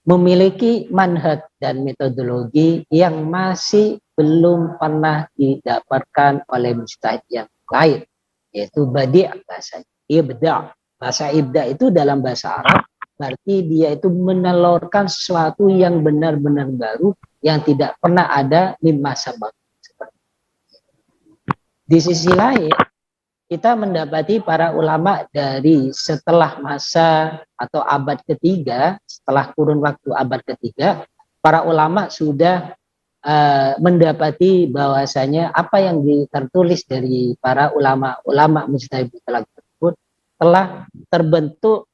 memiliki manhaj dan metodologi yang masih belum pernah didapatkan oleh mujtahid yang lain, yaitu badi' bahasanya, ibda'. Bahasa ibda' itu dalam bahasa Arab berarti dia itu menelurkan sesuatu yang benar-benar baru yang tidak pernah ada di masa sebelumnya. Di sisi lain, kita mendapati para ulama dari setelah masa atau abad ketiga, setelah kurun waktu abad ketiga, para ulama sudah mendapati bahwasanya apa yang tertulis dari para ulama mujtahid tersebut telah terbentuk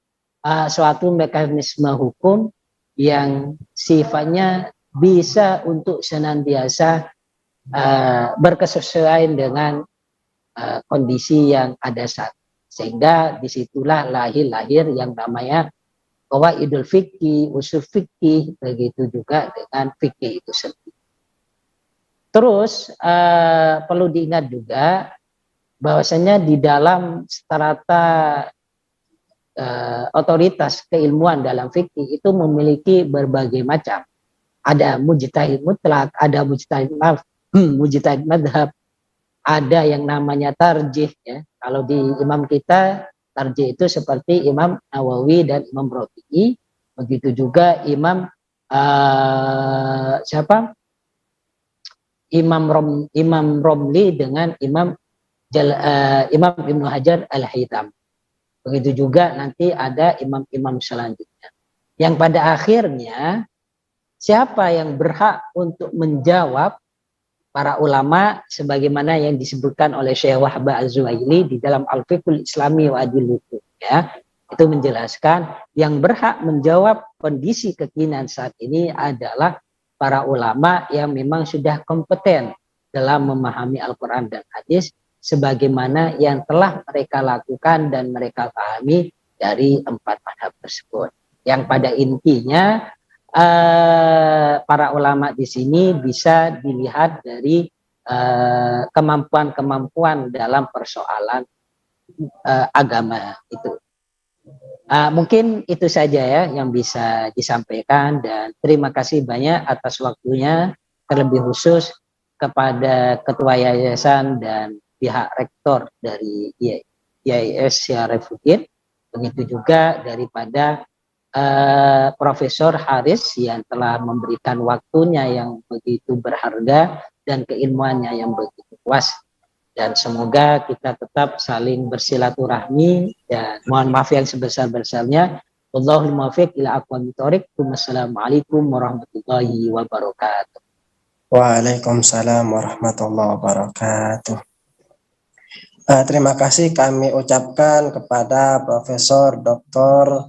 suatu mekanisme hukum yang sifatnya bisa untuk senantiasa berkesesuaian dengan kondisi yang ada saat. Sehingga disitulah lahir yang namanya qawaidul fikih, usul fikih, begitu juga dengan fikih itu sendiri. Terus perlu diingat juga bahwasanya di dalam strata otoritas keilmuan dalam fikih itu memiliki berbagai macam. Ada mujtahid mutlak, ada mujtahid madhab, ada yang namanya tarjih ya. Kalau di imam kita tarjih itu seperti Imam Nawawi dan Imam Rafi'i, begitu juga Imam Imam Romli dengan Imam Ibnu Hajar Al-Haytham. Begitu juga nanti ada imam-imam selanjutnya. Yang pada akhirnya siapa yang berhak untuk menjawab para ulama sebagaimana yang disebutkan oleh Syekh Wahab Az-Zuhaili di dalam Al-Fiqhul Islami wa Adilluhu ya. Itu menjelaskan yang berhak menjawab kondisi kekinian saat ini adalah para ulama yang memang sudah kompeten dalam memahami Al-Quran dan hadis sebagaimana yang telah mereka lakukan dan mereka pahami dari 4 madhab tersebut. Yang pada intinya para ulama di sini bisa dilihat dari kemampuan-kemampuan dalam persoalan agama itu. Mungkin itu saja ya yang bisa disampaikan, dan terima kasih banyak atas waktunya, terlebih khusus kepada Ketua Yayasan dan pihak rektor dari IAIS Syarifudin, begitu juga daripada Profesor Haris yang telah memberikan waktunya yang begitu berharga dan keilmuannya yang begitu luas. Dan semoga kita tetap saling bersilaturahmi, dan mohon maaf yang sebesar-besarnya. Wallahul muwaffiq ila aqwamit thoriq. Wassalamualaikum warahmatullahi wabarakatuh. Waalaikumsalam warahmatullahi wabarakatuh. Terima kasih kami ucapkan kepada Profesor Dr.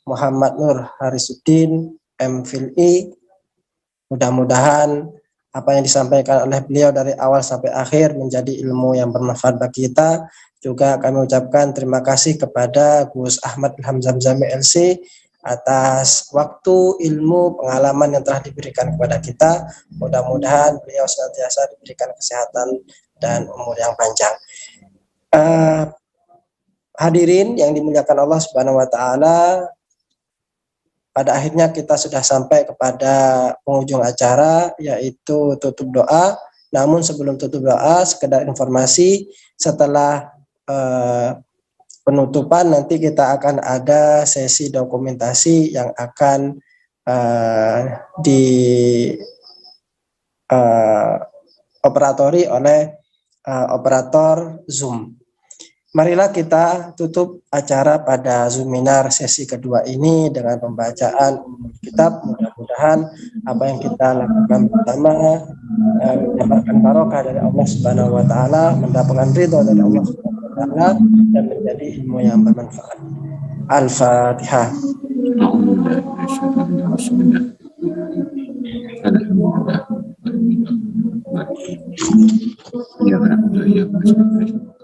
Muhammad Nur Harisuddin, MPhilI. Mudah-mudahan apa yang disampaikan oleh beliau dari awal sampai akhir menjadi ilmu yang bermanfaat bagi kita. Juga kami ucapkan terima kasih kepada Gus Ahmad Ilham Zamzami LC atas waktu, ilmu, pengalaman yang telah diberikan kepada kita. Mudah-mudahan beliau senantiasa diberikan kesehatan dan umur yang panjang. Hadirin yang dimuliakan Allah Subhanahu wa taala, pada akhirnya kita sudah sampai kepada penghujung acara, yaitu tutup doa. Namun sebelum tutup doa, sekedar informasi, setelah penutupan nanti kita akan ada sesi dokumentasi yang akan operatori oleh operator Zoom. Marilah kita tutup acara pada Zoominar sesi kedua ini dengan pembacaan kitab. Mudah-mudahan apa yang kita lakukan pertama mendapatkan barokah dari Allah Subhanahu wa taala, mendapatkan ridho dari Allah Subhanahu wa taala, dan menjadi ilmu yang bermanfaat. Al-Fatihah. Alhamdulillah.